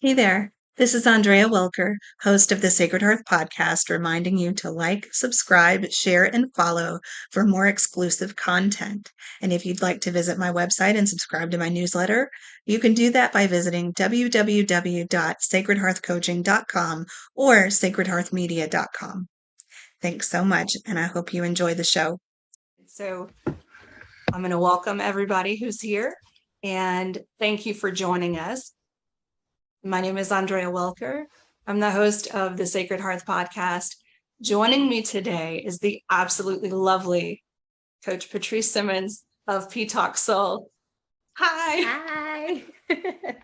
Hey there. This is Andrea Welker, host of the Sacred Hearth podcast, reminding you to like, subscribe, share, and follow for more exclusive content. And if you'd like to visit my website and subscribe to my newsletter, you can do that by visiting www.sacredhearthcoaching.com or sacredhearthmedia.com. Thanks so much, and I hope you enjoy the show. So, I'm going to welcome everybody who's here, and thank you for joining us. My name is Andrea Welker. I'm the host of the Sacred Hearth podcast. Joining me today is the absolutely lovely Coach Patrice Simmons of PTalksSoul. Hi.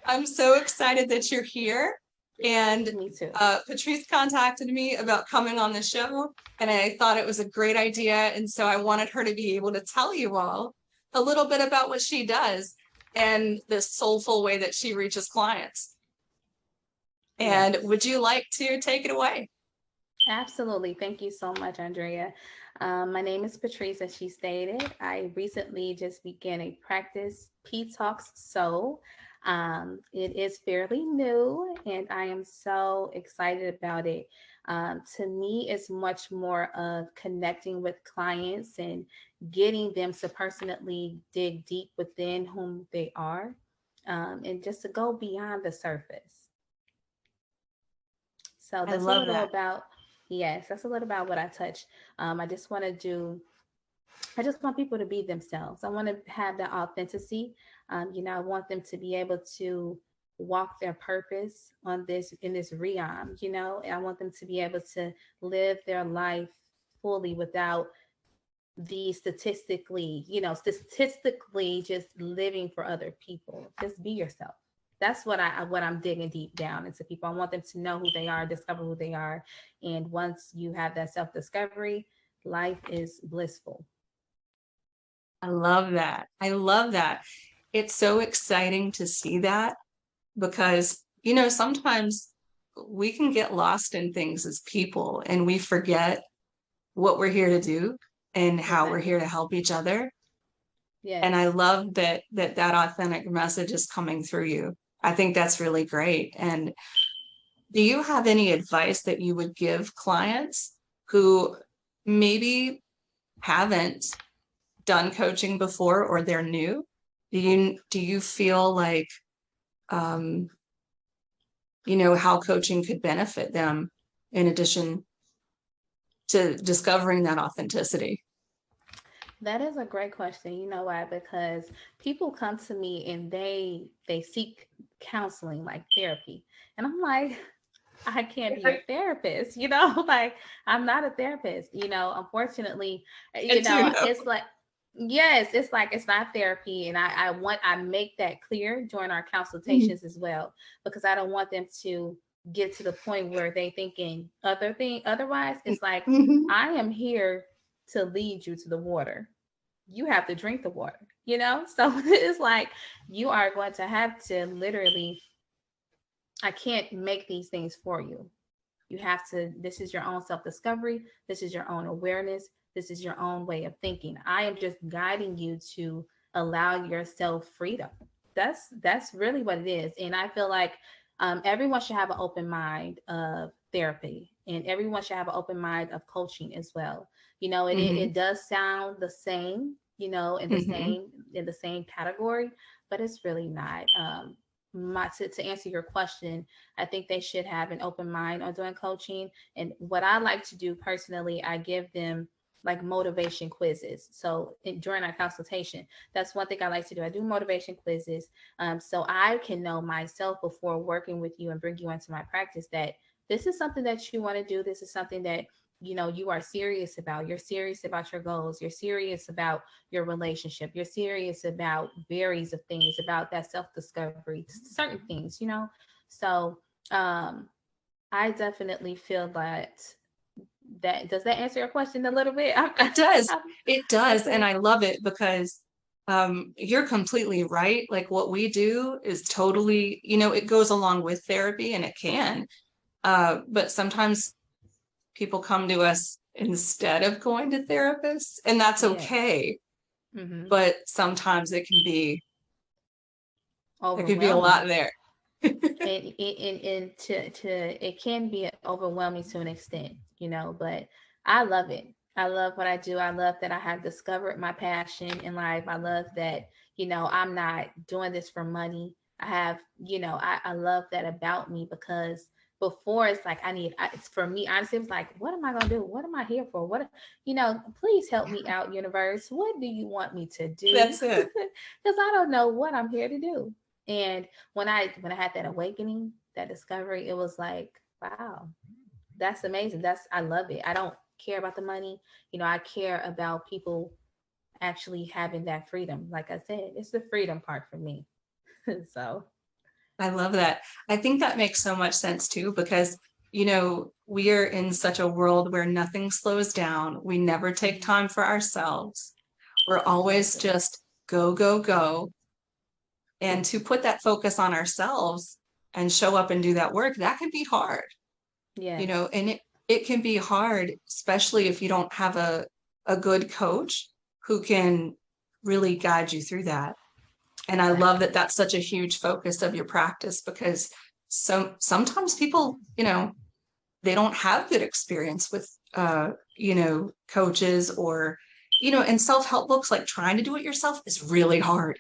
I'm so excited that you're here. And Me too. Patrice contacted me about coming on the show, and I thought it was a great idea. And so I wanted her to be able to tell you all a little bit about what she does and the soulful way that she reaches clients. And would you like to take it away? Absolutely. Thank you so much, Andrea. My name is Patrice, as she stated. I recently just began a practice, PTalksSoul. It is fairly new, and I am so excited about it. To me, it's much more of connecting with clients and getting them to personally dig deep within whom they are, and just to go beyond the surface. So I that's a love little that. about, yes, that's a little about what I touch. I just want people to be themselves. I want to have that authenticity. I want them to be able to walk their purpose in this realm, and I want them to be able to live their life fully without the statistically just living for other people. Just be yourself. That's what I'm digging deep down into people. I want them to know who they are, discover who they are, and once you have that self discovery, life is blissful. I love that. I love that. It's so exciting to see that because, sometimes we can get lost in things as people and we forget what we're here to do and how we're here to help each other. And I Yes. love that authentic message is coming through you. I think that's really great. And do you have any advice that you would give clients who maybe haven't done coaching before or they're new? Do you feel like um, how coaching could benefit them in addition to discovering that authenticity? That is a great question. You know why? Because people come to me and they seek counseling, like therapy. And I'm like, I can't be a therapist, like I'm not a therapist, unfortunately, I do know. it's like, yes, it's like, it's not therapy. And I make that clear during our consultations as well, because I don't want them to get to the point where they thinking otherwise. It's like, Mhm. I am here to lead you to the water. You have to drink the water, So it's like, you are going to have to literally, I can't make these things for you. You have to, this is your own self discovery. This is your own awareness. This is your own way of thinking. I am just guiding you to allow yourself freedom. That's really what it is. And I feel like everyone should have an open mind of therapy, and everyone should have an open mind of coaching as well. It does sound the same, Mhm. in the same category, but it's really not. To answer your question, I think they should have an open mind on doing coaching. And what I like to do personally, I give them like motivation quizzes. So during our consultation, that's one thing I like to do. I do motivation quizzes, so I can know myself before working with you and bring you into my practice that this is something that you want to do. This is something that you are serious about. You're serious about your goals. You're serious about your relationship. You're serious about varies of things, about that self-discovery, certain things, So I definitely feel that does that answer your question a little bit? It does. I'm, It does. And okay. I love it because you're completely right. Like what we do is totally, it goes along with therapy and it can. But sometimes people come to us instead of going to therapists, and that's Yes. okay. Mm-hmm. But sometimes there can be a lot Overwhelming. there. and to it can be overwhelming to an extent, but I love it. I love what I do. I love that I have discovered my passion in life. I love that, I'm not doing this for money. I have, I love that about me, because before it's like it's for me, honestly, it's like, what am I gonna do? What am I here for? Please help me out, universe. What do you want me to do? That's it. Because I don't know what I'm here to do. And when I had that awakening, that discovery, it was like, wow, that's amazing. I love it. I don't care about the money. I care about people actually having that freedom. Like I said, it's the freedom part for me. So I love that. I think that makes so much sense too, because, we are in such a world where nothing slows down. We never take time for ourselves. We're always exactly. just go, go, go. And to put that focus on ourselves and show up and do that work, that can be hard, Yes. and it can be hard, especially if you don't have a good coach who can really guide you through that. And I love that Exactly. that's such a huge focus of your practice, because sometimes people, they don't have good experience with, coaches, or, and self-help books, like trying to do it yourself is really hard.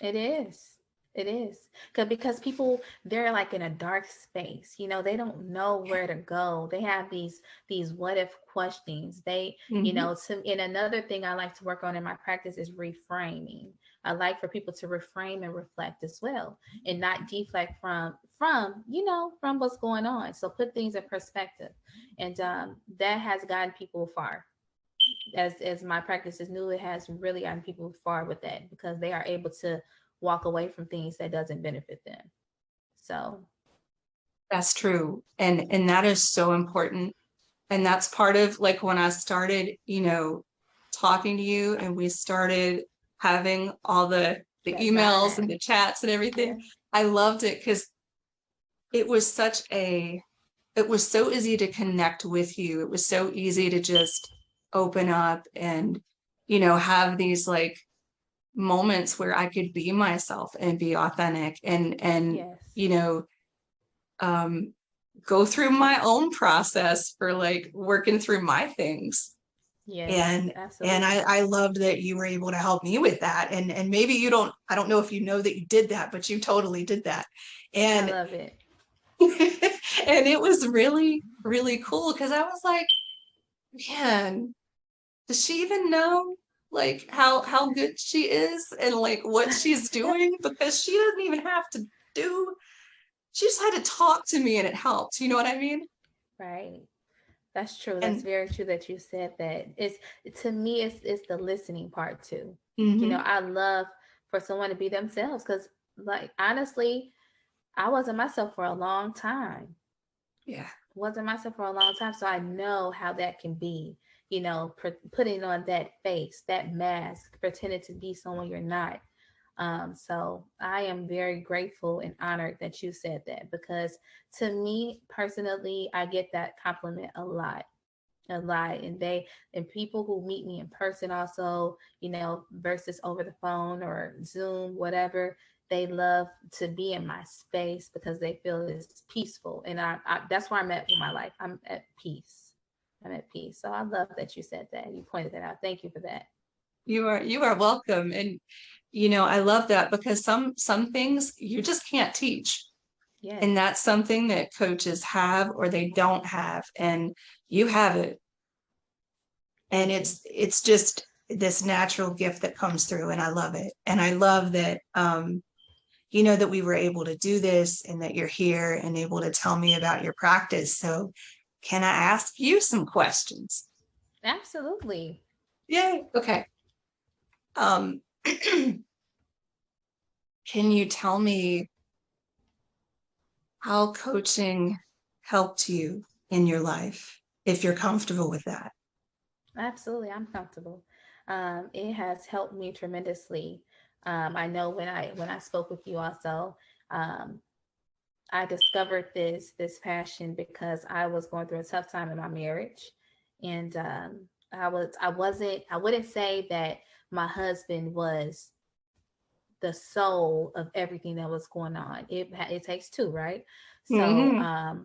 It is. It is. Because people, they're like in a dark space. They don't know where to go. They have these what if questions. Mhm. And another thing I like to work on in my practice is reframing. I like for people to reframe and reflect as well, and not deflect from what's going on. So put things in perspective. And that has gotten people far. As my practice is new, it has really gotten people far with that, because they are able to walk away from things that doesn't benefit them. So That's true. And that is so important. And that's part of, like, when I started, talking to you, and we started having all the that emails and time, the chats and everything. yeah, I loved it because it was it was so easy to connect with you. It was so easy to just open up and, have these like moments where I could be myself and be authentic, and, yes, you know, um, go through my own process for like working through my things. yes, And absolutely. I loved that you were able to help me with that. And maybe I don't know if you know that you did that, but you totally did that. I And love it. and it was really, really cool, because I was like, man, does she even know like how good she is, and like what she's doing? Because she doesn't even have to do, she just had to talk to me and it helped. You know what I mean? Right. That's true. That's And very true that you said that. To me, it's the listening part too. mhm, I love for someone to be themselves, because, like, honestly, I wasn't myself for a long time. yeah, Wasn't myself for a long time, so I know how that can be. Putting on that face, that mask, pretending to be someone you're not. So I am very grateful and honored that you said that, because to me personally, I get that compliment a lot. And people who meet me in person also, versus over the phone or Zoom, whatever, they love to be in my space because they feel it's peaceful. And that's where I'm at with my life. I'm at peace. I'm at peace. So I love that you said that. You pointed that out. Thank you for that. you are welcome. And I love that, because some things you just can't teach. And Yes. that's something that coaches have or they don't have, and you have it. And Thank you. it's just this natural gift that comes through, and I love it. And I love that, that we were able to do this, and that you're here and able to tell me about your practice. So can I ask you some questions? Absolutely. Yay. Okay. Um, can you tell me how coaching helped you in your life, if you're comfortable with that? Absolutely, I'm comfortable. It has helped me tremendously. I know when I spoke with you also, um, I discovered this passion because I was going through a tough time in my marriage, and I wouldn't say that my husband was the soul of everything that was going on. It takes two, right? So Hmm.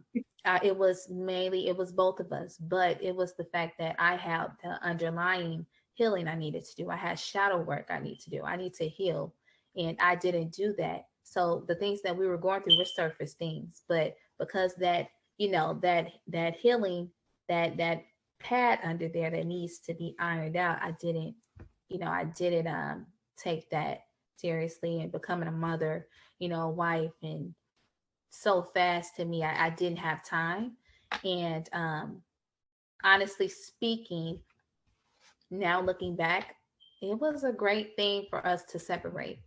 it was both of us, but it was the fact that I had the underlying healing I needed to do. I had shadow work I need to do. I need to heal, and I didn't do that. So the things that we were going through were surface things, but because that, that healing, that pad under there that needs to be ironed out, I didn't take that seriously, and becoming a mother, a wife, and so fast to me, I didn't have time. And honestly speaking, now looking back, it was a great thing for us to separate,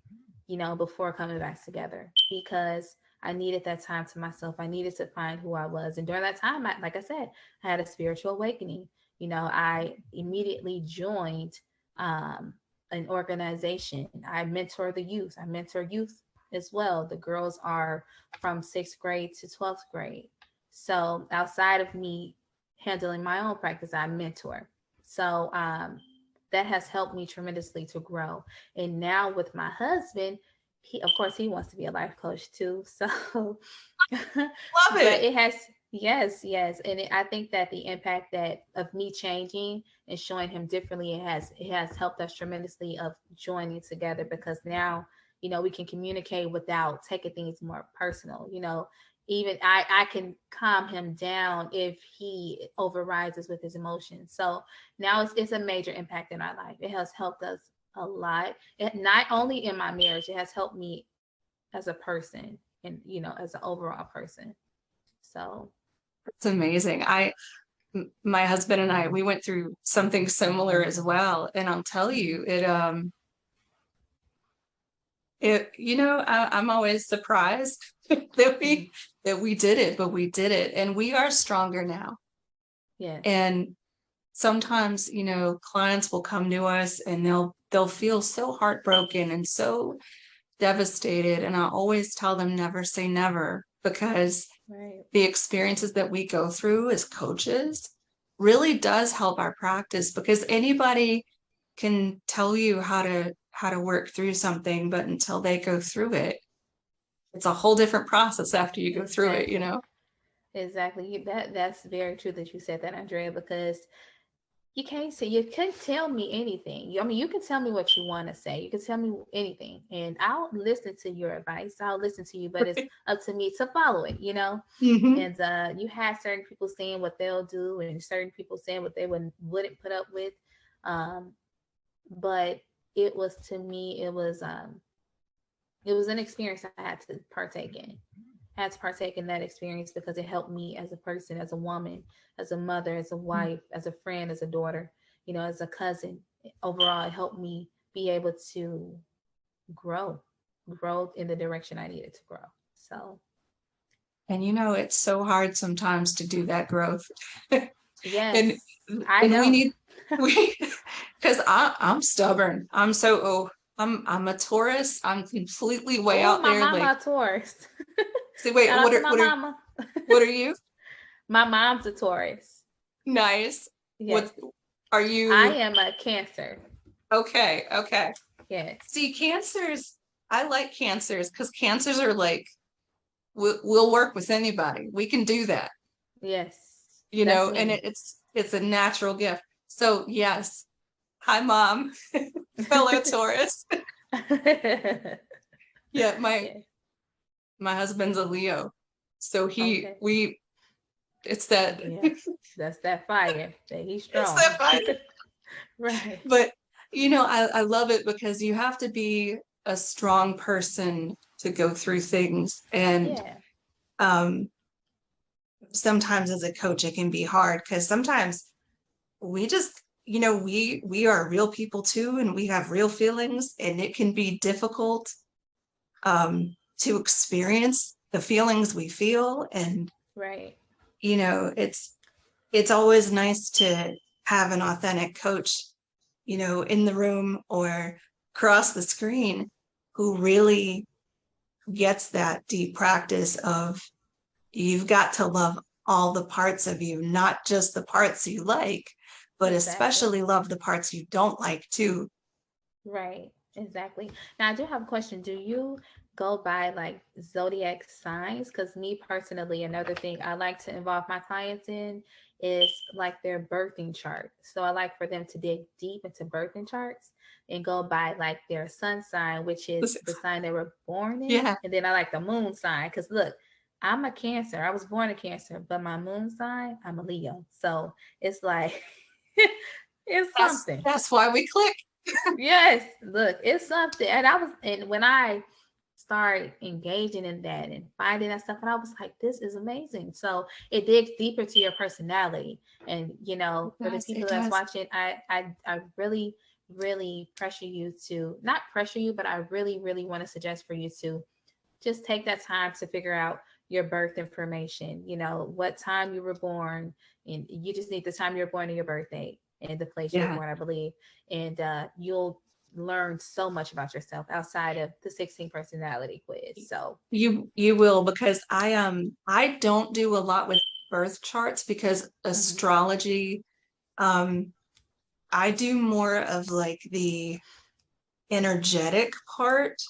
before coming back together, because I needed that time to myself. I needed to find who I was. And during that time, like I said, I had a spiritual awakening. I immediately joined um, an organization. I mentor the youth. I mentor youth as well. The girls are from 6th grade to 12th grade. So outside of me handling my own practice, I mentor. So that has helped me tremendously to grow. And now with my husband, he, of course, he wants to be a life coach too. So, Love but it. it has, yes, yes, and I think that the impact that of me changing and showing him differently, it has helped us tremendously of joining together, because now, we can communicate without taking things more personal. Even I can calm him down if he overrides us with his emotions. So now it's a major impact in our life. It has helped us a lot. It, not only in my marriage, it has helped me as a person, and as an overall person. So It's amazing. My husband and I, we went through something similar as well. And I'll tell mhm. you, I'm always surprised that Mhm. we did it, but we did it, and we are stronger now. Yes. And sometimes, clients will come to us and they'll feel so heartbroken and so devastated. And I always tell them never say never, because Right. the experiences that we go through as coaches really does help our practice, because anybody can tell you how to work through something, but until they go through it, it's a whole different process after you go through it, Exactly. Exactly. That's very true that you said that, Andrea, because you can't tell me anything. I mean, you can tell me what you want to say. You can tell me anything, and I'll listen to your advice. I'll listen to you, but it's up to me to follow it. Hmm. And you have certain people saying what they'll do, and certain people saying what they wouldn't put up with. Um, but it was, to me, it was an experience I had to partake in. I had to partake in that experience because it helped me as a person, as a woman, as a mother, as a wife, as a friend, as a daughter, as a cousin. Overall, it helped me be able to grow, grow in the direction I needed to grow. So, And it's so hard sometimes to do that growth. and yes, I and we know. need we because I'm stubborn. I'm a Taurus. I'm completely way Oh, out my there. Like, mama a Taurus. see, wait, Shout out to my mama. what are you? My mom's a Taurus. Nice. Yes. What are I you? am a Cancer. Okay, okay. Yes. See, cancers, I like cancers because cancers are like, we'll work with anybody. We can do that, Yes. That's and me. it's a natural gift. So yes, hi mom, fellow Taurus. Yeah, my Yeah. my husband's a Leo, so Okay. it's that Yeah. That's that fire. That he's it's strong. that fire. Right. But I love it because you have to be a strong person to go through things. And Yeah. um sometimes as a coach it can be hard because sometimes we just we are real people too, and we have real feelings, and it can be difficult to experience the feelings we feel. And Right. it's always nice to have an authentic coach, in the room or across the screen, who really gets that deep practice of, you've got to love all the parts of you, not just the parts you like, but Exactly. especially love the parts you don't like too. Right. Exactly. Now, I do have a question. Do you go by like zodiac signs? Because me personally, another thing I like to involve my clients in is like their birthing chart. So I like for them to dig deep into birthing charts and go by like their sun sign, which is the sign they were born in. Yeah. And then I like the moon sign. Because look, I'm a Cancer. I was born a Cancer, but my moon sign, I'm a Leo. So it's like, it's something. That's why we click. Yes, look, it's something. And when I started engaging in that and finding that stuff, and I was like, this is amazing. So it digs deeper to your personality. And for the Yes, people it that's does. watching, I really, really pressure you to not pressure you, but I really, really want to suggest for you to just take that time to figure out your birth information, what time you were born, and you just need the time you were born and your birthday and the place you were Yeah. born, I believe. And you'll learn so much about yourself outside of the 16 personality quiz. So, You will, because I don't do a lot with birth charts because mhm. astrology, um I do more of like the energetic part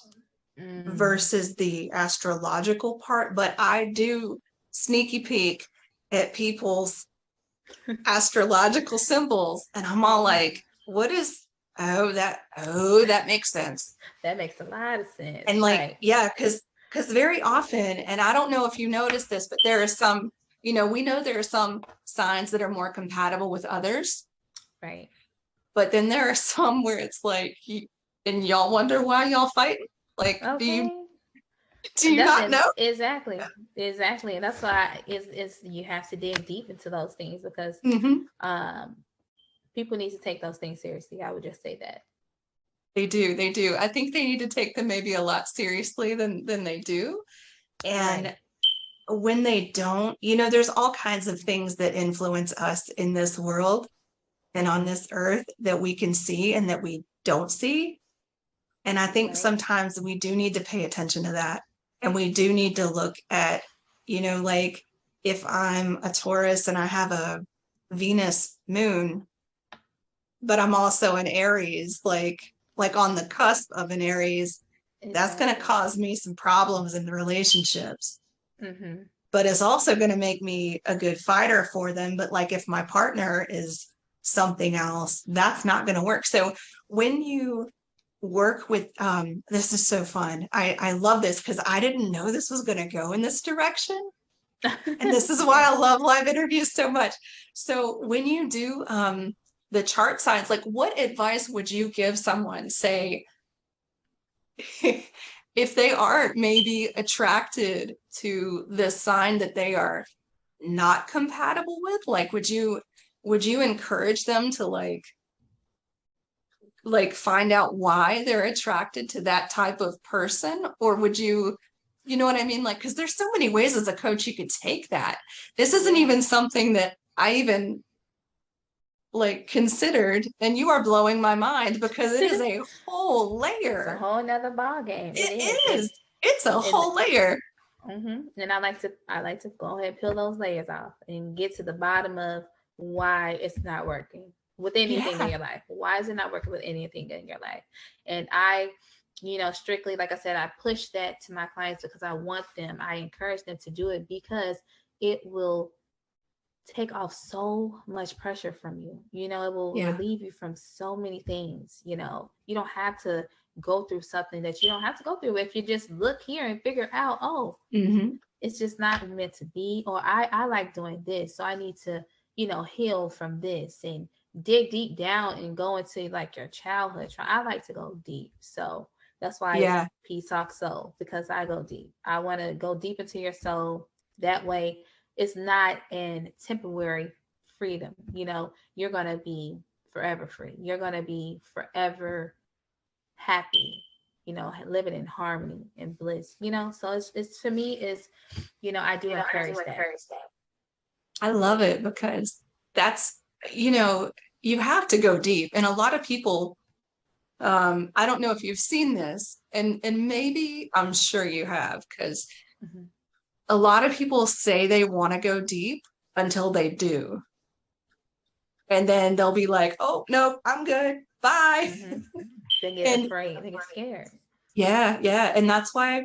Mm. versus the astrological part, but I do sneaky peek at people's astrological symbols and I'm all Mhm. like, what is, that makes sense. That makes a lot of sense, And like, right? yeah, because very often, and I don't know if you noticed this, but there are some, we know there are some signs that are more compatible with others, Right. but then there are some where it's like, and y'all wonder why y'all fight. Like, Okay. do you not know? Exactly, and that's why is you have to dig deep into those things because Hmm. um people need to take those things seriously. I would just say that. They do, they do. I think they need to take them maybe a lot seriously than they do. Right. And when they don't, there's all kinds of things that influence us in this world and on Mm-hmm. this earth that we can see and that we don't see. And I think Right. sometimes we do need to pay attention to that. And we do need to look at, like if I'm a Taurus and I have a Venus moon, but I'm also an Aries, like on the cusp of an Aries, that's going to Exactly. cause me some problems in the relationships. Mm-hmm. But it's also going to make me a good fighter for them. But like if my partner is something else, that's not going to work. So when you work with this is so fun. I love this because I didn't know this was going to go in this direction. And this is why Yeah. I love live interviews so much. So when you do the chart signs, like what advice would you give someone, say, if they aren't maybe attracted to the sign that they are not compatible with? Like would you encourage them to find out why they're attracted to that type of person? Or would you know what I mean? Like, because there's so many ways as a coach you could take that. This isn't Yeah. even something that I even like considered, and you are blowing my mind because it is a whole It's a layer. whole nother ball game. It is. It is. It's a And whole layer. and I like to go ahead and peel those layers off and get to the bottom of why it's not working with anything in Yeah. your life. Why is it not working with anything in your life? And strictly, like I said, I push that to my clients because I encourage them to do it because it will take off so much pressure from you. It will Yeah. relieve you from so many things. You don't have to go through something that you don't have to go through if you just look here and figure out, oh, Hmm. it's just not meant to be, or I like doing this, so I need to, heal from this and dig deep down and go into like your childhood. I like to go deep. So that's why it's Yeah. PTalksSoul, because I go deep. I want to go deep into your soul. That way it's not in temporary freedom. You're gonna be forever free. You're gonna be forever happy, living in harmony and bliss. So it's for me is, I do I do encourage that. encourage that. I love it because that's, you know, you have to go deep. And a lot of people, I don't know if you've seen this, and maybe I'm sure you have, because Hmm. a lot of people say they want to go deep until they do. And then they'll be like, oh, no, I'm good. Bye. Hmm. They get And afraid. They get scared. yeah. And that's why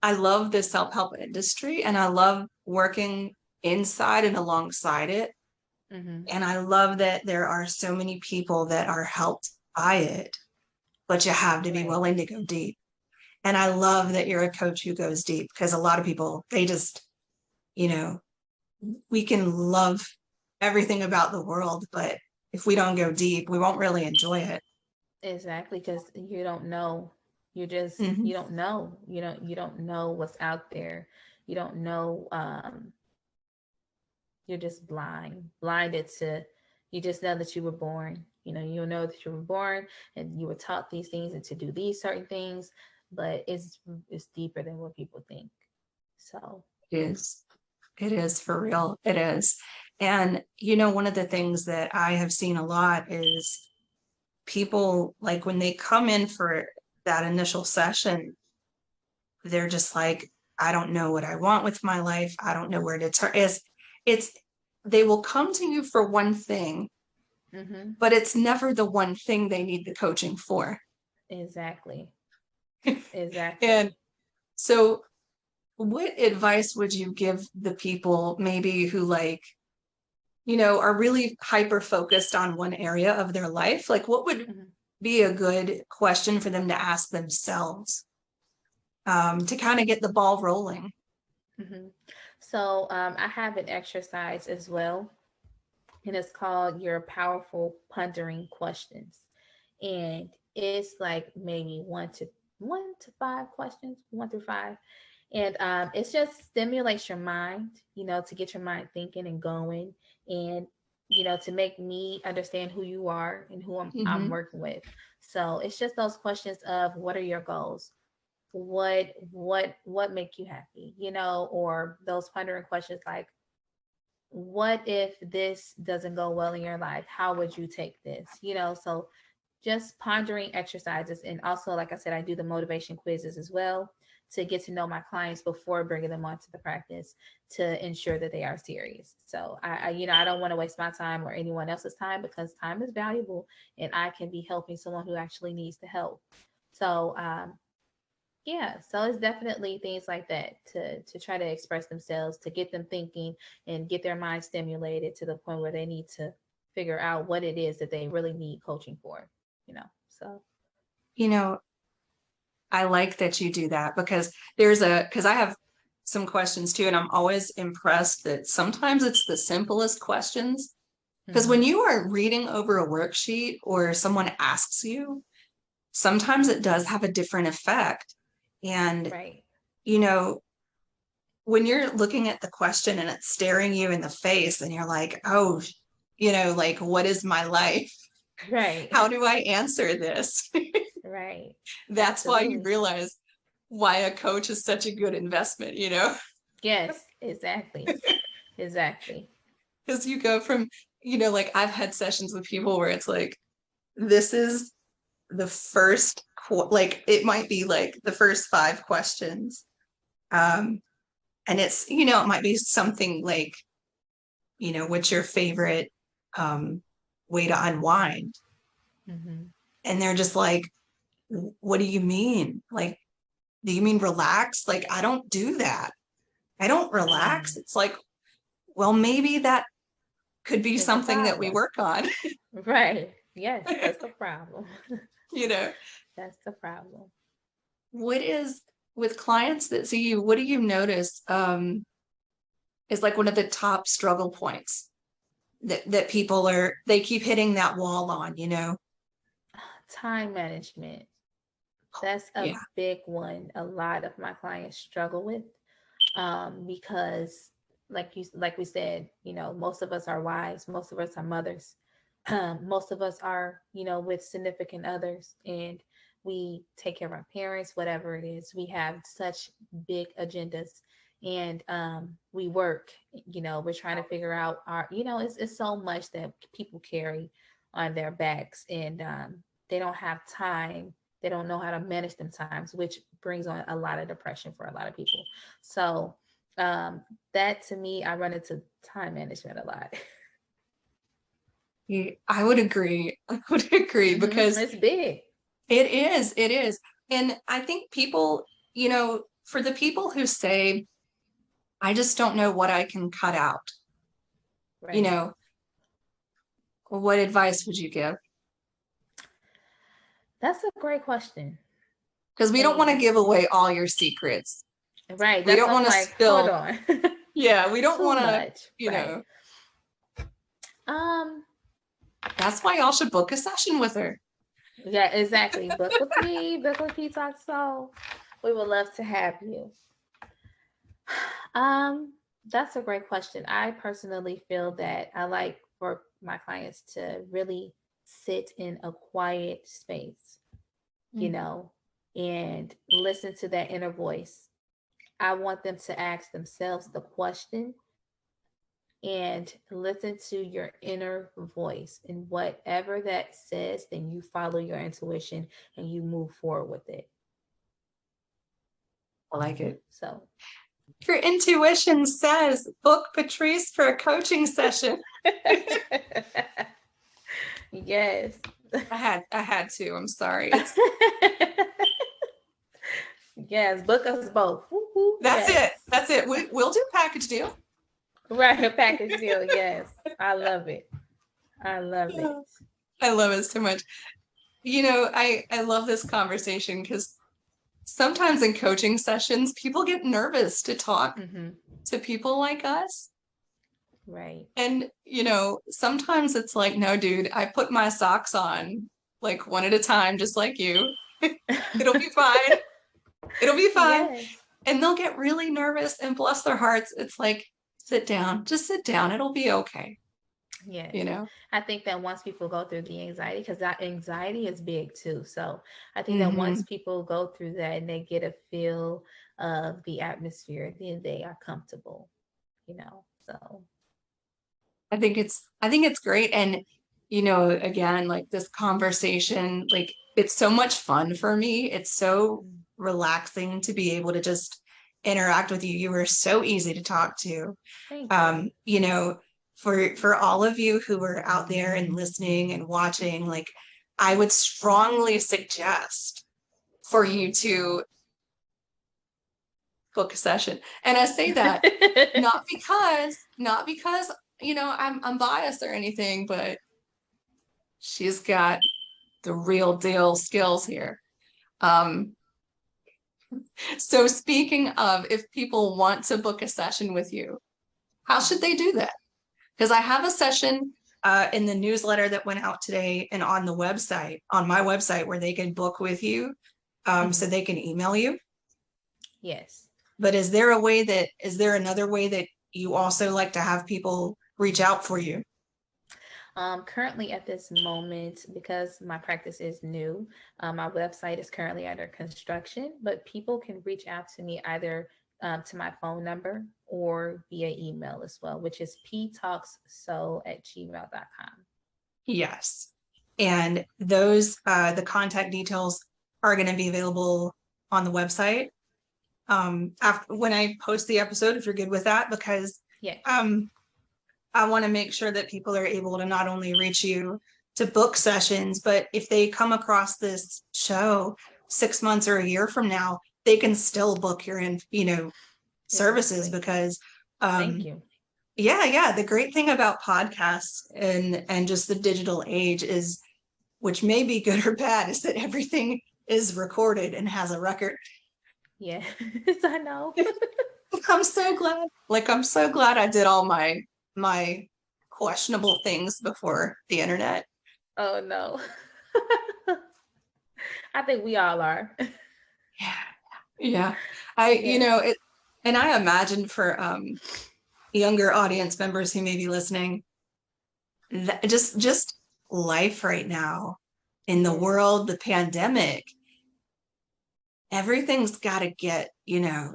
I love the self-help industry and I love working inside and alongside it. Mm-hmm. And I love that there are so many people that are helped by it, but you have to be Right. willing to go deep. And I love that you're a coach who goes deep because a lot of people, they just, you know, we can love everything about the world, but if we don't go deep, we won't really enjoy it. Exactly, because you don't know. Hmm. You don't know. You don't know what's out there. You don't know. You're just blinded to. You just know that you were born. You know that you were born and you were taught these things and to do these certain things, but it's deeper than what people think. So. It is. It is for real. It is. And, one of the things that I have seen a lot is people like when they come in for that initial session, they're just like, I don't know what I want with my life. I don't know where to turn. It's they will come to you for one thing, Mm-hmm. but it's never the one thing they need the coaching for. Exactly. And Exactly. so what advice would you give the people maybe who are really hyper focused on one area of their life? Like what would Mm-hmm. be a good question for them to ask themselves to kind of get the ball rolling? Mm-hmm. So I have an exercise as well, and it's called your powerful pondering questions. And it's like maybe one to five questions, 1 through 5. And it's just stimulates your mind, to get your mind thinking and going, and to make me understand who you are and who I'm Hmm. working with. So it's just those questions of what are your goals, what make you happy, or those pondering questions like, what if this doesn't go well in your life? How would you take this? So just pondering exercises. And also, like I said, I do the motivation quizzes as well to get to know my clients before bringing them onto the practice to ensure that they are serious. So I don't want to waste my time or anyone else's time, because time is valuable and I can be helping someone who actually needs the help. So yeah, so it's definitely things like that to try to express themselves, to get them thinking and get their mind stimulated to the point where they need to figure out what it is that they really need coaching for, So. You know, I like that you do that because I have some questions too, and I'm always impressed that sometimes it's the simplest questions. Because Hmm. when you are reading over a worksheet or someone asks you, sometimes it does have a different effect. And, Right. you know, when you're looking at the question and it's staring you in the face and you're like, oh, like, what is my life? Right. How do I answer this? Right. That's why you Absolutely. realize why a coach is such a good investment. Yes, exactly. Exactly. Because you go from, like I've had sessions with people where it's like, this is the first, like it might be like the first 5 questions. Um, and it's, it might be something like, what's your favorite way to unwind? Hmm. And they're just like, what do you mean? Like, do you mean relax? Like, I don't do that. I don't relax. Mm. It's like, well, maybe that could be It's a something that we problem. work on, Right. Yes, that's the problem. you know. That's the problem. What is with clients that see you, what do you notice is like one of the top struggle points that people they keep hitting that wall on? Time management. That's a Yeah. big one. A lot of my clients struggle with, because like we said, most of us are wives, most of us are mothers, most of us are, with significant others, and we take care of our parents, whatever it is. We have such big agendas, and we work. We're trying to figure out it's so much that people carry on their backs, and they don't have time. They don't know how to manage them times, which brings on a lot of depression for a lot of people. So that, to me, I run into time management a lot. I would agree. I would agree because It's big. It is. It is. And I think people, for the people who say, I just don't know what I can cut out, you Right. know, what advice would you give? That's a great question. Because we don't want to And give away all your secrets. right, We that's don't what I'm want to like, hold spill. on. Yeah, we don't Too want to, much. you Right. know, Um, that's why y'all should book a session with her. yeah, exactly. Book with me, book with PTalksSoul. We would love to have you. Um, that's a great question. I personally feel that I like for my clients to really sit in a quiet space, you Mm. know, and listen to that inner voice. I want them to ask themselves the question and listen to your inner voice. And whatever that says, then you follow your intuition and you move forward with it. I like it. So, Your intuition says book Patrice for a coaching session. yes. I had to. I'm sorry. It's yes, book us both. Woo-hoo. That's Yes. it. That's it. We'll do package deal. Right, a package deal. Yes. I love it. I love it. I love it so much. I love this conversation because sometimes in coaching sessions, people get nervous to talk Mm-hmm. to people like us. Right. And, sometimes it's like, no, dude, I put my socks on like one at a time, just like you. It'll be fine. It'll be fine. yes. And they'll get really nervous and bless their hearts. It's like, sit down, just sit down. It'll be okay. Yes. You know? I think that once people go through the anxiety, because that anxiety is big too. So I think that Hmm. once people go through that and they get a feel of the atmosphere, then they are comfortable, you know. So I think it's great. And, again, like this conversation, like it's so much fun for me. It's so mm, relaxing to be able to just interact with you. You were so easy to talk to. thank you. Um, you know, for all of you who are out there and listening and watching, like I would strongly suggest for you to book a session. And I say that not because I'm biased or anything, but she's got the real deal skills here. Um, so speaking of, if people want to book a session with you, how should they do that? Because I have a session in the newsletter that went out today and on my website, where they can book with you, so Mhm. they can email you. Yes. But is there another way that you also like to have people reach out for you? Currently at this moment, because my practice is new, my website is currently under construction, but people can reach out to me either to my phone number or via email as well, which is ptalkssoul@gmail.com. Yes. And the contact details are going to be available on the website. After when I post the episode, if you're good with that, because Yes. I want to make sure that people are able to not only reach you to book sessions, but if they come across this show 6 months or a year from now, they can still book your services, Exactly. because Thank um you. yeah, the great thing about podcasts and just the digital age is, which may be good or bad, is that everything is recorded and has a record. Yes, I know. I'm so glad I did all my questionable things before the internet. Oh no. I think we all are. Yeah. Yeah. I you Yes. know it and I imagine for younger audience members who may be listening, that just life right now in the Yes. world, the pandemic, everything's got to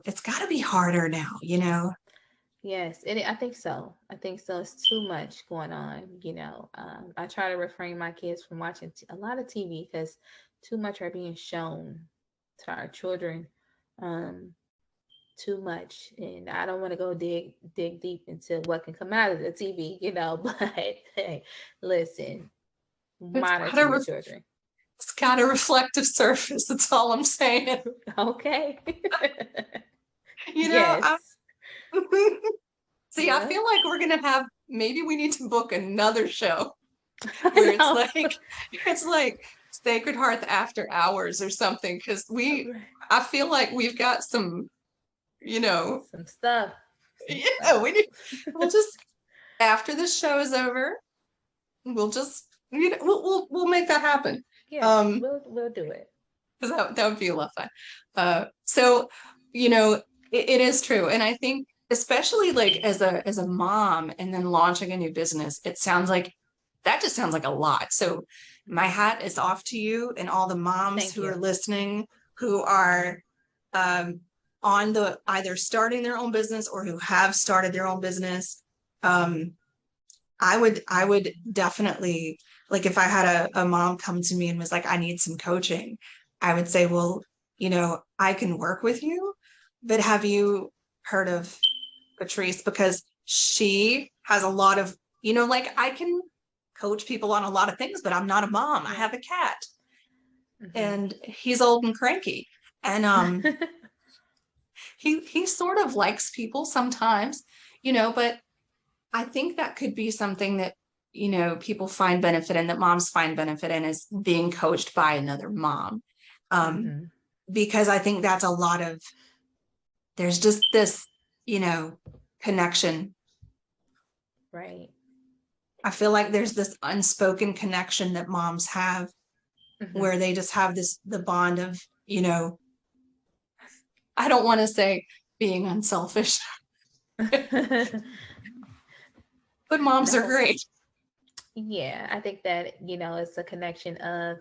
it's got to be harder now. Yes, I think so. I think so. It's too much going on. I try to refrain my kids from watching a lot of TV because too much are being shown to our children. Um, Too much, and I don't want to go dig deep into what can come out of the TV. But hey, listen, It's got to monitor your children. It's got a reflective surface. That's all I'm saying. Okay. You know, Yes. see, I Yeah. feel like we're gonna have, maybe we need to book another show where I know. it's like Sacred Hearth After Hours or something, because I feel like we've got some, you know, Some stuff. Some yeah, stuff. we'll just, after this show is over, we'll just, we'll make that happen. Yes, Um, we'll do it. because that would be a lot of fun. So, you know, it is true. And I think especially like as a mom and then launching a new business, it sounds like that just sounds like a lot. So my hat is off to you and all the moms Thank who are you. listening, who are um, on the either starting their own business or who have started their own business. Um, I would definitely, like, if I had a mom come to me and was like, I need some coaching, I would say, well, you know, I can work with you, but have you heard of Patrice? Because she has a lot of, you know, like I can coach people on a lot of things, but I'm not a mom. I Yeah. have a cat Hmm. and he's old and cranky. And he sort of likes people sometimes, you know, but I think that could be something that, you know, people find benefit in, that moms find benefit in, is being coached by another mom. Um, Hmm. because I think that's a lot of, there's just this, you know, connection. Right. I feel like there's this unspoken connection that moms have Hmm. where they just have this, the bond of, you know, I don't want to say being unselfish, but moms are No. great. Yeah, I think that, it's a connection of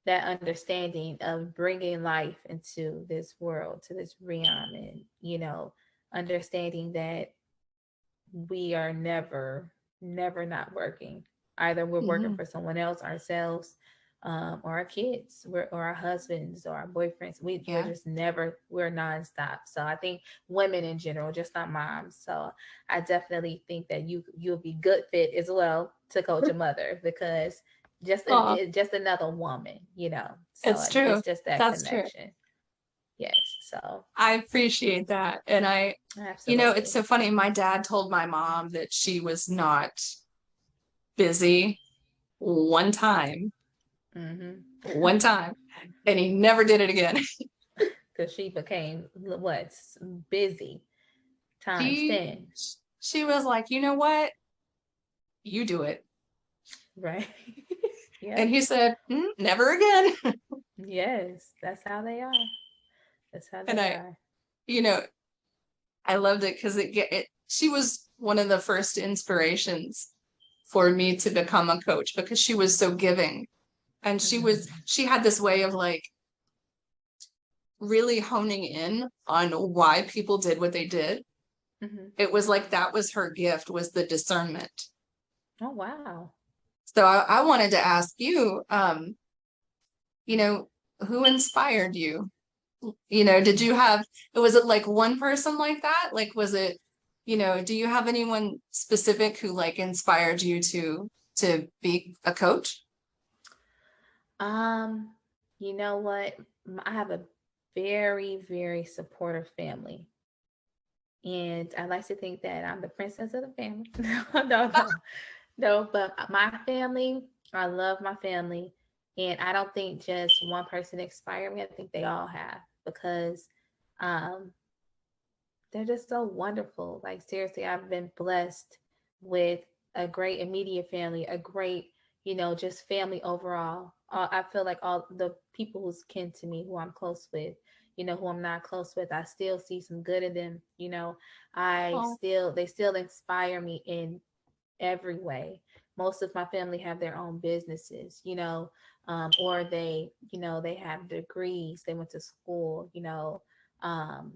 that understanding of bringing life into this world, to this realm, and, understanding that we are never, never not working. Either we're working Mhm. for someone else, ourselves, or our kids, or our husbands, or our boyfriends. We're Yeah. just never, we're nonstop. So I think women in general, just not moms. So I definitely think that you'll be good fit as well to coach a mother, because Oh, just another woman. So it's true. it's just that That's true. connection. Yes. So I appreciate that. And you know, it's absolutely. so funny. My dad told my mom that she was not busy one time, Mm-hmm. one time, and he never did it again. Because she became what, busy times She 10. she was like, you know what? You do it. Right. And Yep. he said, never again. Yes, that's how they are. That's how And they are. you know, I loved it because she was one of the first inspirations for me to become a coach, because she was so giving. And Hmm. she had this way of like really honing in on why people did what they did. Hmm. It was like that was her gift, was the discernment. Oh, wow. So I wanted to ask you, you know, who inspired you? You know, did you have, was it like one person like that? Like, was it, you know, do you have anyone specific who like inspired you to be a coach? Um, you know what? I have a very, very supportive family. And I like to think that I'm the princess of the family. No, no, no. No, but my family, I love my family. And I don't think just one person inspired me. I think they all have, because um, they're just so wonderful. Like, seriously, I've been blessed with a great immediate family, a great, just family overall. I feel like all the people who's kin to me, who I'm close with, who I'm not close with, I still see some good in them. Oh, They still inspire me in every way. Most of my family have their own businesses, or they have degrees, they went to school, um,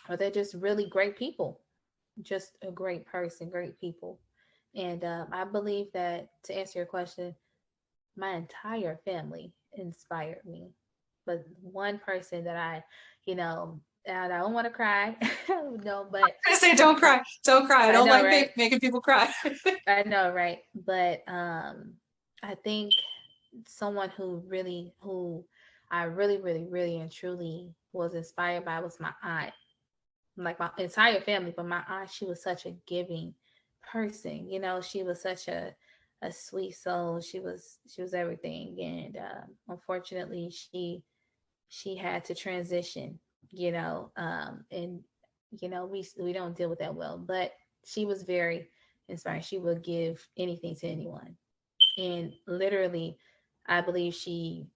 or they're just really great people, just a great person, great people. And I believe that, to answer your question, my entire family inspired me. But one person that you know, and I don't want to cry, no, but I say don't cry, don't cry. I I don't know, like right? making people cry. I know, right? But I think someone who I really and truly was inspired by was my aunt. Like my entire family, but my aunt, she was such a giving person. You know, she was such a sweet soul. She was everything, and unfortunately, she had to transition. You know, and you know we don't deal with that well, but she was very inspiring. She would give anything to anyone, and literally, I believe she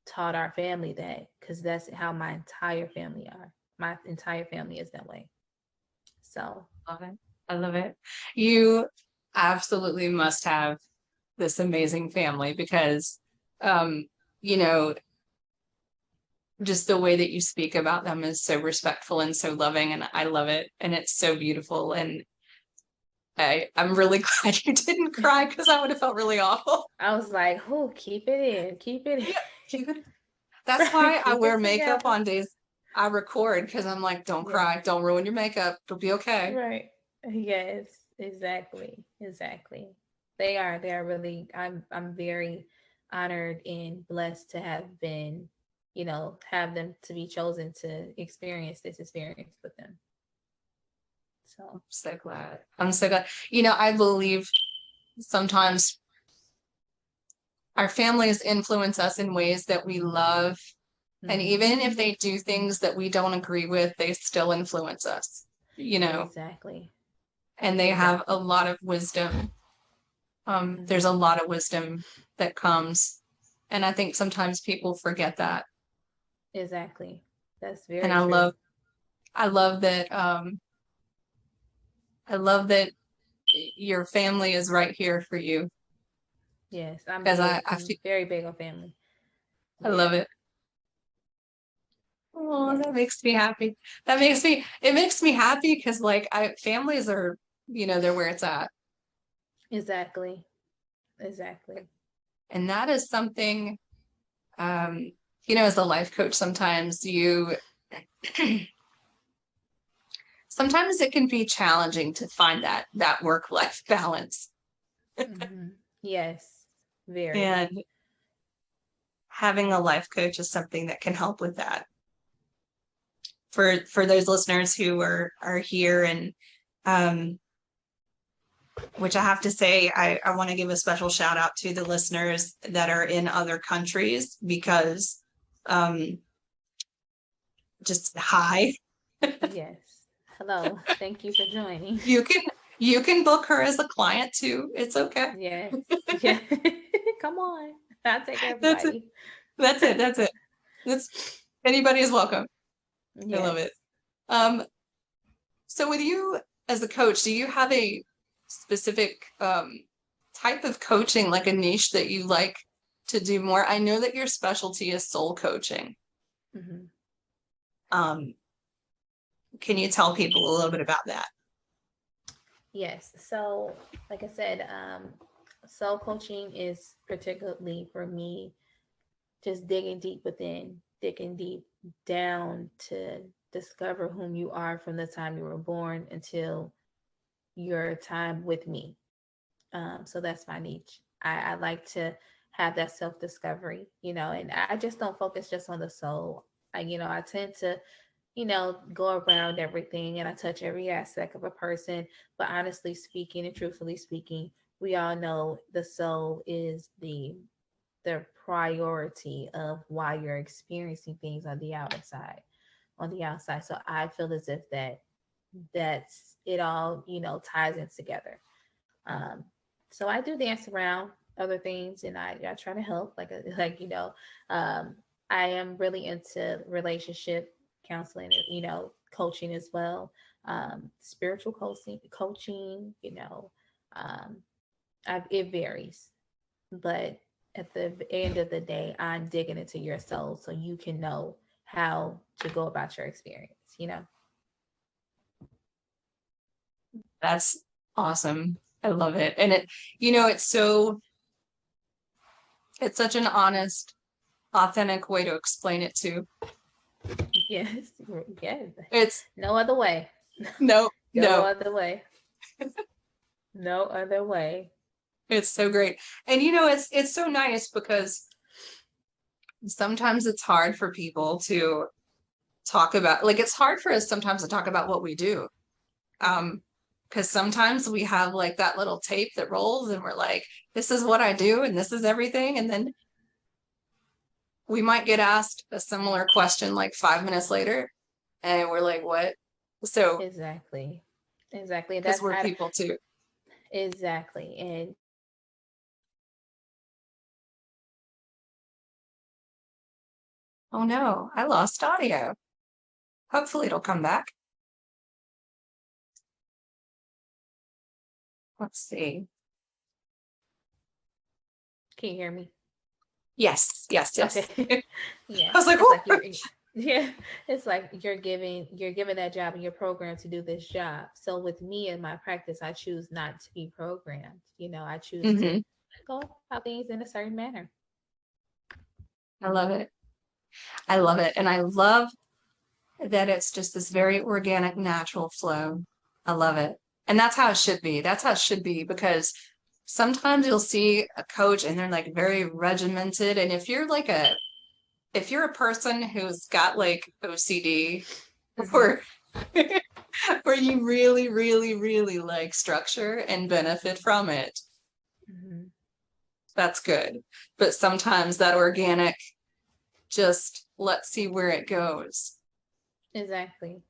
taught our family that, because that's how my entire family are. My entire family is that way. So Love it. I love it. You absolutely must have this amazing family because, um, you know, just the way that you speak about them is so respectful and so loving, and I love it. And it's so beautiful. And I'm really glad you didn't cry because I would have felt really awful. I was like, "Oh, keep it in, keep it Yeah, keep in, it. That's why I keep wear it makeup together." on days I record because I'm like, don't Yeah, cry, don't ruin your makeup, it'll be okay. right. Yes, exactly, exactly. They are really. I'm very honored and blessed to have been, have them to be chosen to experience this experience with them. So. I'm so glad. I'm so glad. I believe sometimes our families influence us in ways that we love. And Hmm. even if they do things that we don't agree with, they still influence us, Exactly. and they have a Exactly. lot of wisdom. There's Hmm. a lot of wisdom that comes. And I think sometimes people forget that. Exactly. That's And very I true. love, I love that, I love that your family is right here for you Yes, I'm because big. I I'm feel, very big on family. I love Yeah. it. Oh, that Yes. makes me happy. It makes me happy because like families are, they're where it's at. Exactly. Exactly. And that is something, um, as a life coach, sometimes it can be challenging to find that work-life balance. Hmm. Yes. Very. And having a life coach is something that can help with that. For those listeners who are here and um which I have to say, I want to give a special shout out to the listeners that are in other countries because um just hi. Yes. Hello. Thank you for joining. You can you can book her as a client too. It's okay. Yes. Yeah. Come on. I'll take That's it. everybody. That's it. That's it. That's Anybody is welcome. I love it. Yes. Um, so with you as a coach, do you have a specific type of coaching, like a niche that you like to do more? I know that your specialty is soul coaching. Hmm. Um, can you tell people a little bit about that? Yes. So, like I said, soul coaching is particularly for me just digging deep within, digging deep down to discover whom you are from the time you were born until your time with me. So that's my niche. I like to have that self discovery, and I just don't focus just on the soul. I tend to, go around everything and I touch every aspect of a person. But honestly speaking and truthfully speaking, we all know the soul is the priority of why you're experiencing things on the outside. So I feel as if that's it all, ties in together. um so I do dance around other things, and I try to help, like um I am really into relationship counseling, coaching as well. Spiritual coaching, um it varies, but at the end of the day, I'm digging into your soul so you can know how to go about your experience. That's awesome. I love it. And it's such an honest, authentic way to explain it too. Yes, yes. It's No other way. no, No no. other way. No other way. It's so great. And it's so nice because sometimes it's hard for people to talk about, like, it's hard for us sometimes to talk about what we do. Because sometimes we have like that little tape that rolls and we're like, this is what I do and this is everything. And then we might get asked a similar question like 5 minutes later and we're like, what? So, Exactly. because we're people too. Exactly. And Oh no, I lost audio. Hopefully it'll come back. Let's see. can you hear me? Yes, yes, yes. Okay. Yeah. I was like, It's like "Whoa." yeah, it's like you're given that job and you're programmed to do this job. So with me and my practice, I choose not to be programmed. I choose to Mhm. go about things in a certain manner. I love it. I love it. And I love that it's just this very organic, natural flow. I love it. And that's how it should be. That's how it should be because sometimes you'll see a coach and they're like very regimented. And if you're a person who's got like OCD Mm-hmm. or where you really, really, really like structure and benefit from it, Mm-hmm. that's good. But sometimes that organic, just let's see where it goes, Exactly.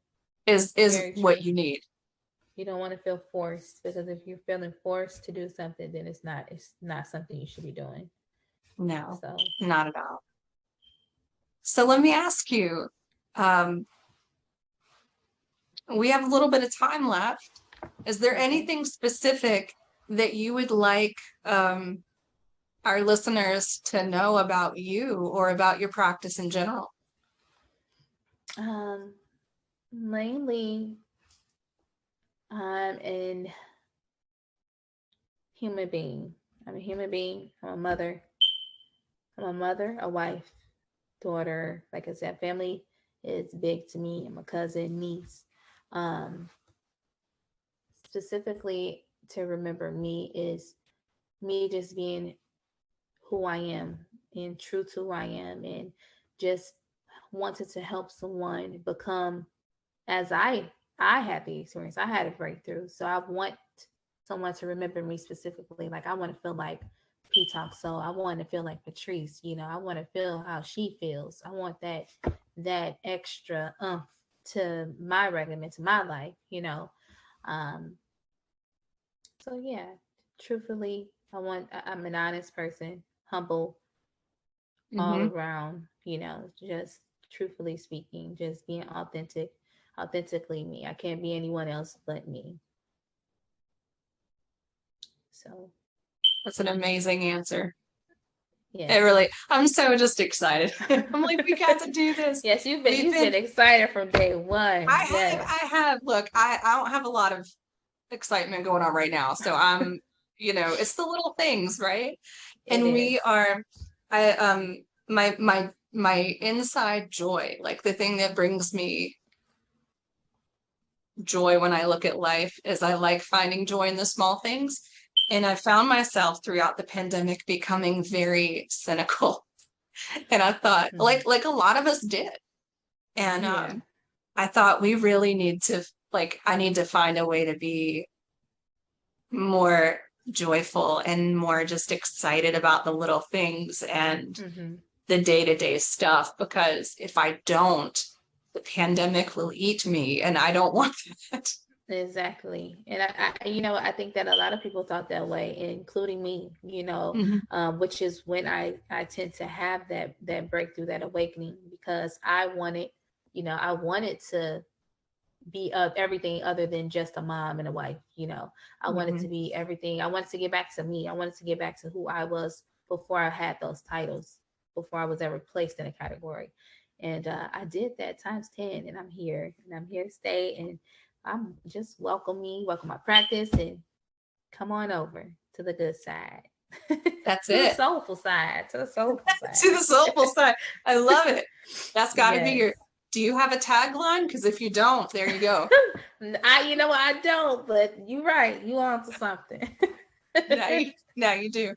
is Very what true. you need. You don't want to feel forced, because if you're feeling forced to do something, then it's not something you should be doing. No, So not at all. So let me ask you, um, we have a little bit of time left. Is there okay. anything specific that you would like our listeners to know about you or about your practice in general? Um, Mainly, I'm a human being. I'm a human being. I'm a mother. I'm a mother, a wife, daughter. Like I said, family is big to me. I'm a cousin, niece. Um, Specifically, to remember me is me just being who I am and true to who I am, and just wanted to help someone become as I had the experience. I had a breakthrough. So I want someone to remember me specifically. Like, I want to feel like PTalksSoul. I want to feel like Patrice. I want to feel how she feels. I want that extra to my regimen, to my life. Um, so yeah, truthfully, I'm an honest person, humble all Mm-hmm. around, just truthfully speaking, just being authentically me. I can't be anyone else but me. So That's an amazing answer. It yes. really, I'm so just excited. I'm like, we got to do this. Yes, you've been We've you've been, been excited from day one. Yes. I have, look, I don't have a lot of excitement going on right now. So I'm, it's the little things, right? It And we is. are, I, my inside joy, like the thing that brings me joy when I look at life is I like finding joy in the small things. And I found myself throughout the pandemic becoming very cynical. And I thought, Mhm. like a lot of us did. And Yeah. I thought we really need to, like, I need to find a way to be more joyful and more just excited about the little things and Hmm. the day-to-day stuff, because if I don't, the pandemic will eat me and I don't want that. Exactly. And I think that a lot of people thought that way, including me, Mhm. which is when I tend to have that breakthrough, that awakening, because I wanted to be of everything other than just a mom and a wife. I wanted to Mhm. be everything. I wanted to get back to me. I wanted to get back to who I was before I had those titles, before I was ever placed in a category. And I did that times 10, and I'm here, and I'm here to stay. And I'm just welcome my practice, and come on over to the good side, to That's the it. soulful side, to the soulful To side. the soulful side. I love it. That's got to be Yes. your, do you have a tagline? Because if you don't, there you go. You know what, I don't, but you're right. You on to something. Nice. Now you do.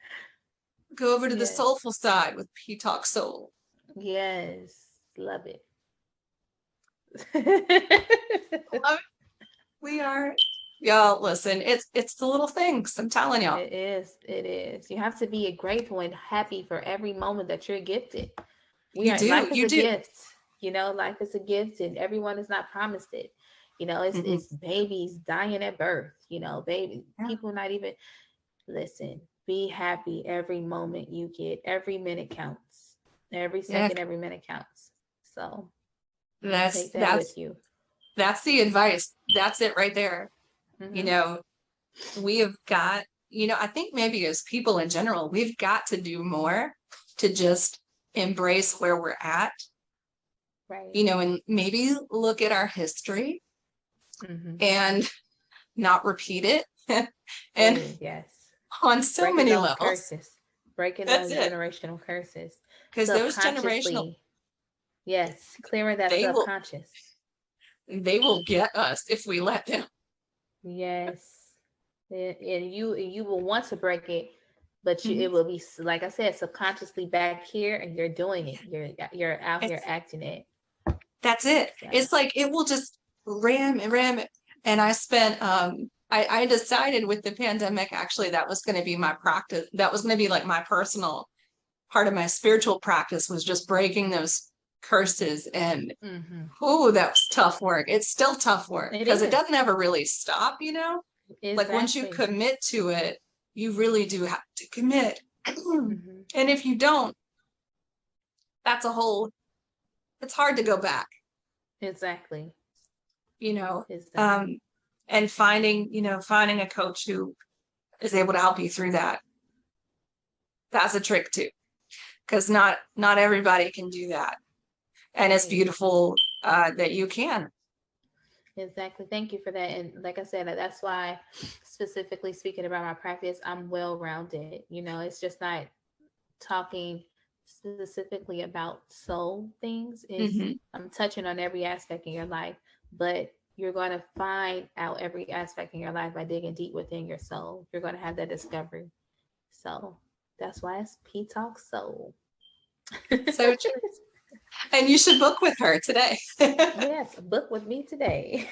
Go over to the Yes. soulful side with PTalksSoul. Yes. Love it. Love it. We are, y'all, listen, it's the little things. I'm telling y'all. It is. It is. You have to be grateful and happy for every moment that you're gifted. We You are do, life is you a do. gift. Life is a gift and everyone is not promised it. Mhm. It's babies dying at birth, baby Yeah. people not even listen. Be happy every moment you get. Every minute counts. Every Yeah, second, every minute counts. So that's take that that's with you. that's the advice. That's it right there. You Hmm. know, we have got, I think maybe as people in general, we've got to do more to just embrace where we're at, Right. and maybe look at our history Hmm. and not repeat it. And Oh, yes. on so Breaking many those levels, curses. Breaking that's those it. generational curses. Because those generational, Subconsciously. Yes. Clearing that they will subconscious. they will get us if we let them. Yes. And you will want to break it, but Mhm. it will be, like I said, subconsciously back here, and you're doing it. You're out here It's acting it. That's it. So. It's like it will just ram and ram it. And I spent I decided with the pandemic actually that was going to be my practice. That was going to be like my personal part of my spiritual practice was just breaking those curses. And Hmm. oh, that was tough work. It's still tough work It because it is. doesn't ever really stop, Like once you Exactly. commit to it, you really do have to commit. Hmm. And if you don't, that's it's hard to go back, Exactly. you know. Exactly. Um, and finding a coach who is able to help you through that. That's a trick too, because not everybody can do that. And it's Right. beautiful that you can. Exactly. Thank you for that. And like I said, that's why, specifically speaking about my practice, I'm well rounded. It's just not talking specifically about soul things. Is Hmm. I'm touching on every aspect in your life, but you're going to find out every aspect in your life by digging deep within your soul. You're going to have that discovery. So that's why it's P Talk Soul. So true. And you should book with her today. Yes, book with me today.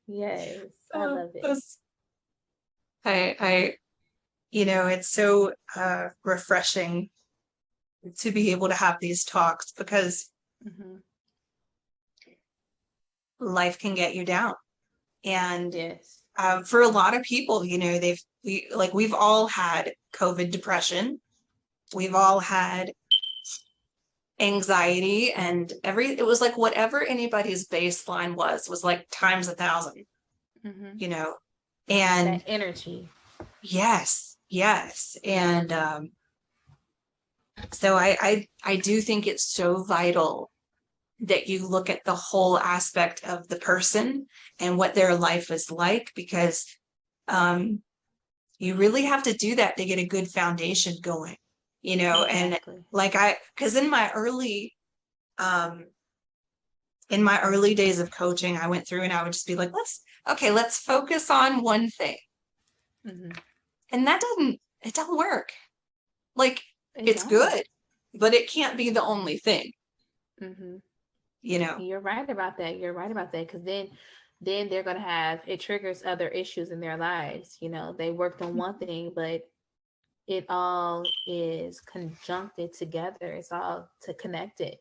Yes, I Oh, love it. I, it's so refreshing to be able to have these talks because Hmm. life can get you down. And Yes. for a lot of people, we've all had COVID depression. We've all had anxiety and it was like whatever anybody's baseline was like times 1,000, Hmm. you know. That And energy. yes. And so I do think it's so vital that you look at the whole aspect of the person and what their life is like, because um you really have to do that to get a good foundation going, and Exactly. because um in my early days of coaching, I went through and I would just be like, let's focus on one thing. Hmm. And it don't work. Like It it's don't. good, but it can't be the only thing, Hmm. you know? You're right about that. You're right about that. Because then they're gonna have it triggers other issues in their lives. They worked on one thing, but it all is conjuncted together. It's all to connect it.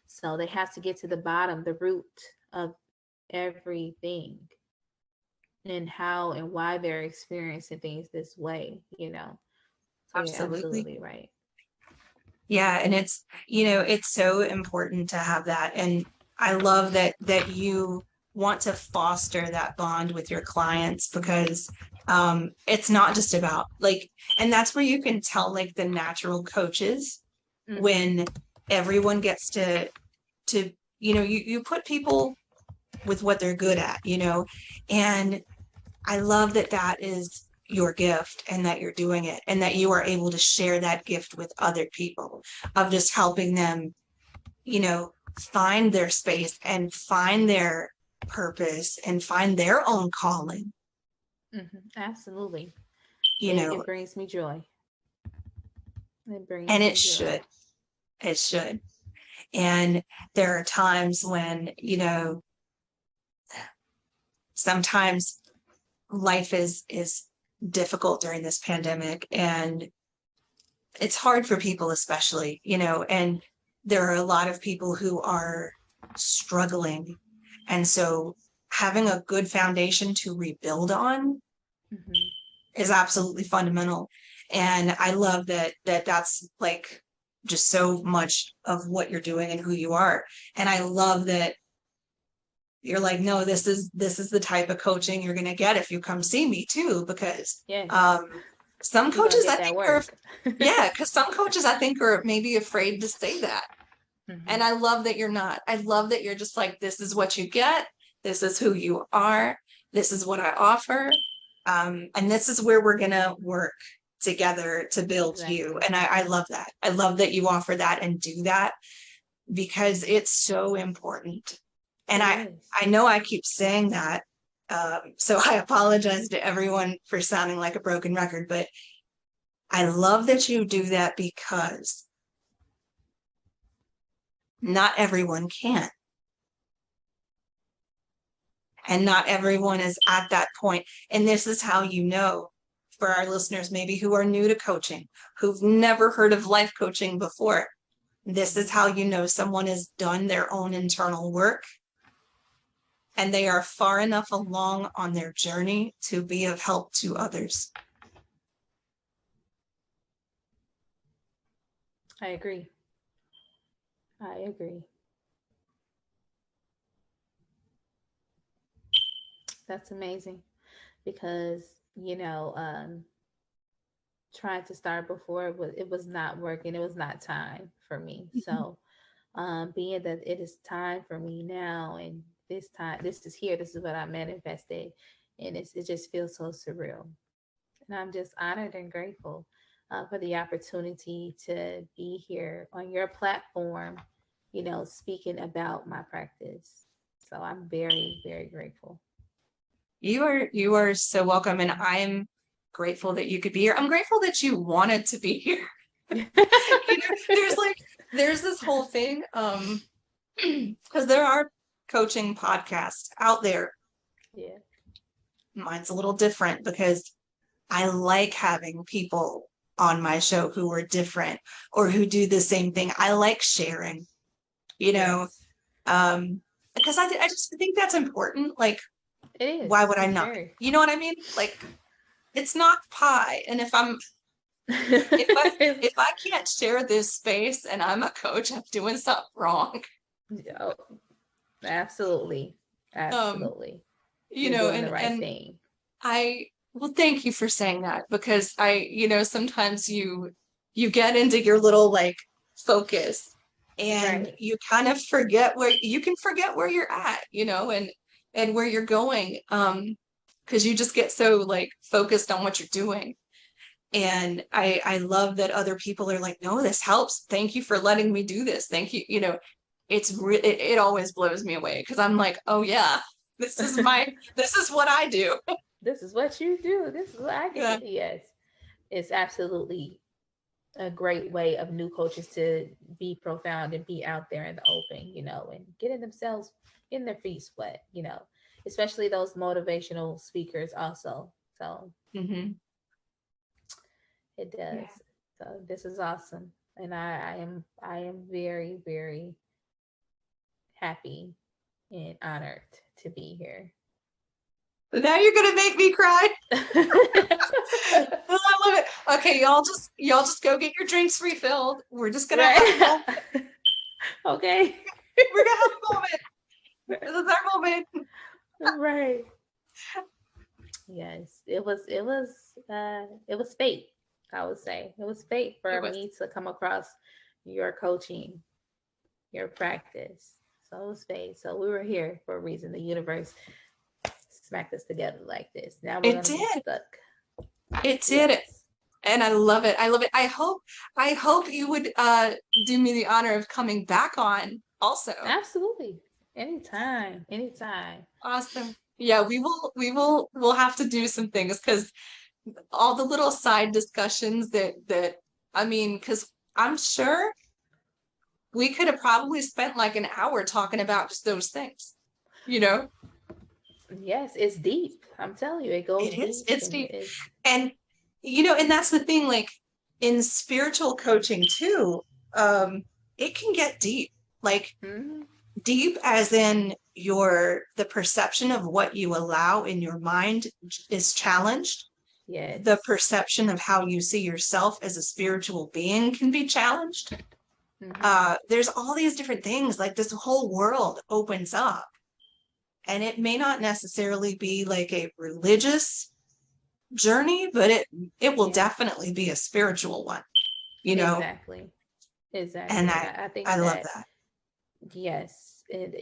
So they have to get to the bottom, the root of everything, and how and why they're experiencing things this way. So you're Absolutely. absolutely right. Yeah. And it's so important to have that. And I love that you want to foster that bond with your clients because it's not just about and that's where you can tell like the natural coaches Mm-hmm. when everyone gets to you put people with what they're good at, and I love that is your gift and that you're doing it and that you are able to share that gift with other people of just helping them, find their space and find their purpose and find their own calling. Absolutely. you It know, brings me joy. It and brings it me joy. should, it should. And there are times when, sometimes life is difficult during this pandemic, and it's hard for people, especially, and there are a lot of people who are struggling. And so having a good foundation to rebuild on Hmm. is absolutely fundamental. And I love that's like just so much of what you're doing and who you are. And I love that you're like, no, this is the type of coaching you're going to get if you come see me too, because Yes. some You're gonna coaches I get that think are, work. yeah, because some coaches I think are maybe afraid to say that. And Hmm. I love that you're not. I love that you're just like, this is what you get. This is who you are. This is what I offer. And this is where we're going to work together to build you. Exactly. And I love that. I love that you offer that and do that, because it's so important. And It I, is. I know I keep saying that. So I apologize to everyone for sounding like a broken record, but I love that you do that, because not everyone can. And not everyone is at that point. And this is how you know, for our listeners, maybe who are new to coaching, who've never heard of life coaching before. This is how you know someone has done their own internal work and they are far enough along on their journey to be of help to others. I agree. I agree. That's amazing because, trying to start before it was not working. It was not time for me. So, being that it is time for me now, and this time, this is here. This is what I manifested, and it just feels so surreal. And I'm just honored and grateful for the opportunity to be here on your platform, speaking about my practice. So I'm very, very grateful. You are so welcome. And I'm grateful that you could be here. I'm grateful that you wanted to be here. There's like, there's this whole thing, because there are coaching podcasts out there. Yeah. Mine's a little different because I like having people on my show who are different or who do the same thing. I like sharing, you know, Yes. um, because I just think that's important. Like, It why is. would I It's not? very. You know what I mean? Like, it's not pie. And if I can't share this space and I'm a coach, I'm doing something wrong. Oh, absolutely. Um, Absolutely. You're doing the right and thing. I, well, thank you for saying that, because sometimes you get into your little like focus and Right. you kind of forget where you can forget where you're at, and where you're going. Because you just get so like focused on what you're doing. And I love that other people are like, no, this helps. Thank you for letting me do this. Thank you. It always blows me away because I'm like, oh yeah, this is what I do. This is what you do. This is what I get Yeah. to. Yes. It's absolutely a great way of new coaches to be profound and be out there in the open, and getting their feet wet, especially those motivational speakers also. So Hmm. it Yeah. does. So this is awesome. And I am very, very happy and honored to be here. Now you're gonna make me cry. Oh, I love it. Okay, y'all just go get your drinks refilled. We're just gonna have a Right. moment. Okay. We're gonna have a moment. This is our moment. Right. Yes, it was fate. I would say it was fate It for was. me to come across your coaching, your practice. So it was fate. So we were here for a reason. The universe smacked us together like this. Now we're It gonna be did. stuck. It did it. Yes. And I love it. I love it. I hope you would do me the honor of coming back on also. Absolutely. Anytime. Anytime. Awesome. Yeah, we'll have to do some things because all the little side discussions that I mean, because I'm sure we could have probably spent like an hour talking about just those things, you know? Yes, it's deep. I'm telling you, it goes It is. deep It's and deep. it's And and that's the thing, like in spiritual coaching too, it can get deep. Like mhm. deep as in the perception of what you allow in your mind is challenged. The Yes. perception of how you see yourself as a spiritual being can be challenged. Hmm. There's all these different things, like this whole world opens up, and it may not necessarily be like a religious journey, but it will Yeah, definitely be a spiritual one, you know, exactly. and Exactly. And I I I think love that, that. yes, and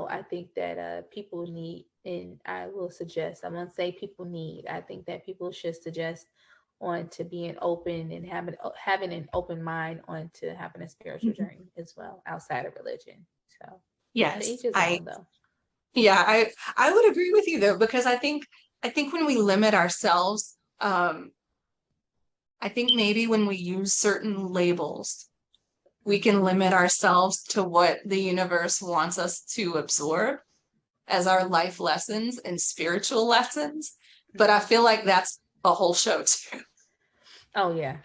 I think that people need, and I will suggest, I'm gonna say people need, I think that people should suggest on to being open and having an open mind on to having a spiritual Mhm. journey as well outside of religion. So to Yes, each his I own though. yeah, I would agree with you though, because I think when we limit ourselves, I think maybe when we use certain labels, we can limit ourselves to what the universe wants us to absorb as our life lessons and spiritual lessons. But I Hmm. feel like that's a whole show too. Oh yeah,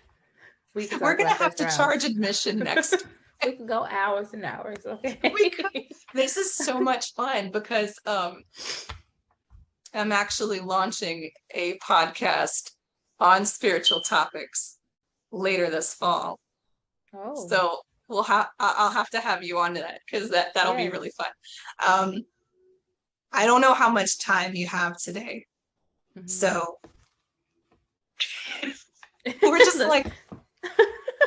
we can We're talk gonna about have that for to hours. charge admission next. We can go hours and hours. We could. Okay. This is so much fun because I'm actually launching a podcast on spiritual topics later this fall. Oh So I'll have to have you on to that because that'll be really yes. fun. Um, I don't know how much time you have today, Hmm. so we're just Look. like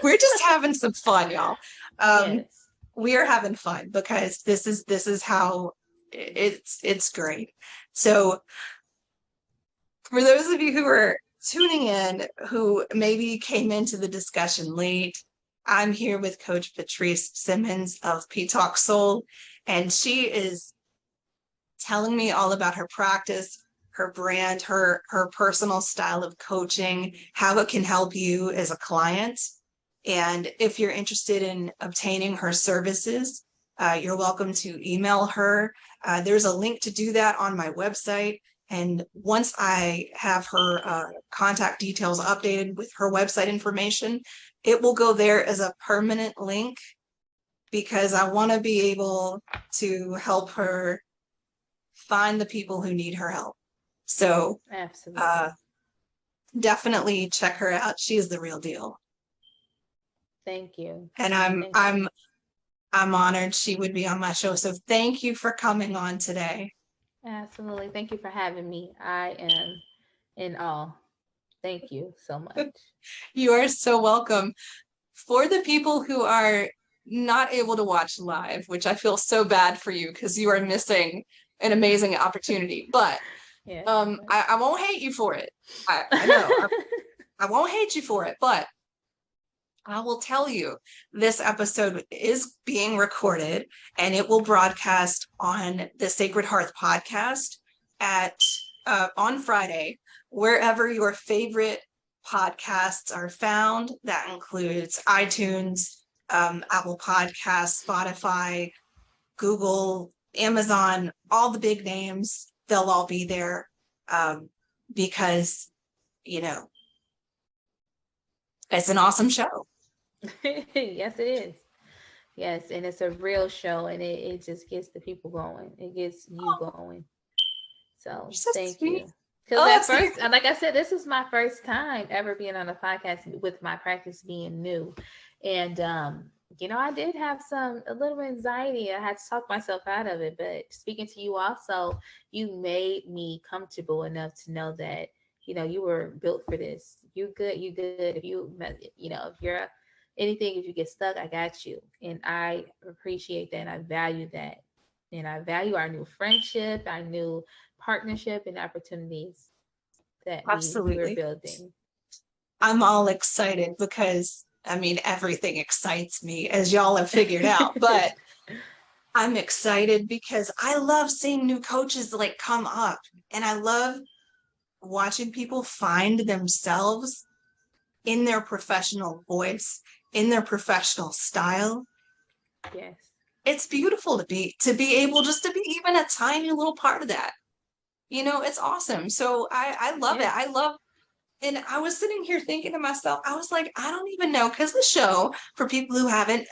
we're just having some fun, y'all. Um, Yes. we are having fun because this is how it's great. So for those of you who are tuning in, who maybe came into the discussion late, I'm here with Coach Patrice Simmons of PTalksSoul, and she is telling me all about her practice, her brand, her personal style of coaching, how it can help you as a client. And if you're interested in obtaining her services, you're welcome to email her. There's a link to do that on my website. And once I have her contact details updated with her website information, it will go there as a permanent link because I want to be able to help her find the people who need her help. So uh, Absolutely. definitely check her out. She is the real deal. Thank you. And Thank you. I'm honored she would be on my show. So thank you for coming on today. Absolutely. Thank you for having me. I am in awe. Thank you so much. You are so welcome. For the people who are not able to watch live, which I feel so bad for you because you are missing an amazing opportunity, but Yes. I won't hate you for it. I know I won't hate you for it, but I will tell you this episode is being recorded and it will broadcast on the Sacred Hearth podcast at on Friday, wherever your favorite podcasts are found. That includes iTunes, Apple Podcasts, Spotify, Google, Amazon, all the big names. They'll all be there because you know it's an awesome show. Yes, it is. Yes, and it's a real show, and it just gets the people going. It gets you Oh, going. So you're so thank sweet. you. Because Oh, at see, first, like I said, this is my first time ever being on a podcast with my practice being new. And, I did have a little anxiety. I had to talk myself out of it. But speaking to you also, you made me comfortable enough to know that, you were built for this. You good, you good. If you're anything, if you get stuck, I got you. And I appreciate that and I value that. And I value our new friendship, our new partnership and opportunities that we're absolutely. building. I'm all excited because I mean everything excites me, as y'all have figured out. But I'm excited because I love seeing new coaches like come up, and I love watching people find themselves in their professional voice, in their professional style. Yes. It's beautiful to be able just to be even a tiny little part of that. You know, it's awesome. So I love it. Yes. I love, and I was sitting here thinking to myself, I was like, I don't even know, because the show, for people who haven't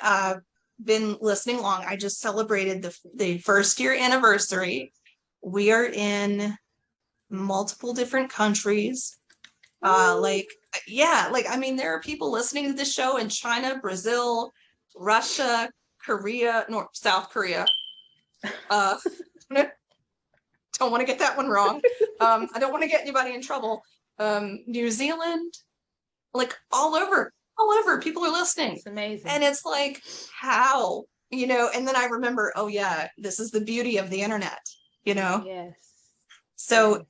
been listening long, I just celebrated the first year anniversary. We are in multiple different countries. Like, yeah, like, I mean, there are people listening to this show in China, Brazil, Russia, Korea, North, South Korea. Uh, don't want to get that one wrong. I don't want to get anybody in trouble. New Zealand, like all over, people are listening. It's amazing. And it's like, how, you know, and then I remember, oh yeah, this is the beauty of the internet, you know? Yes. So Yes.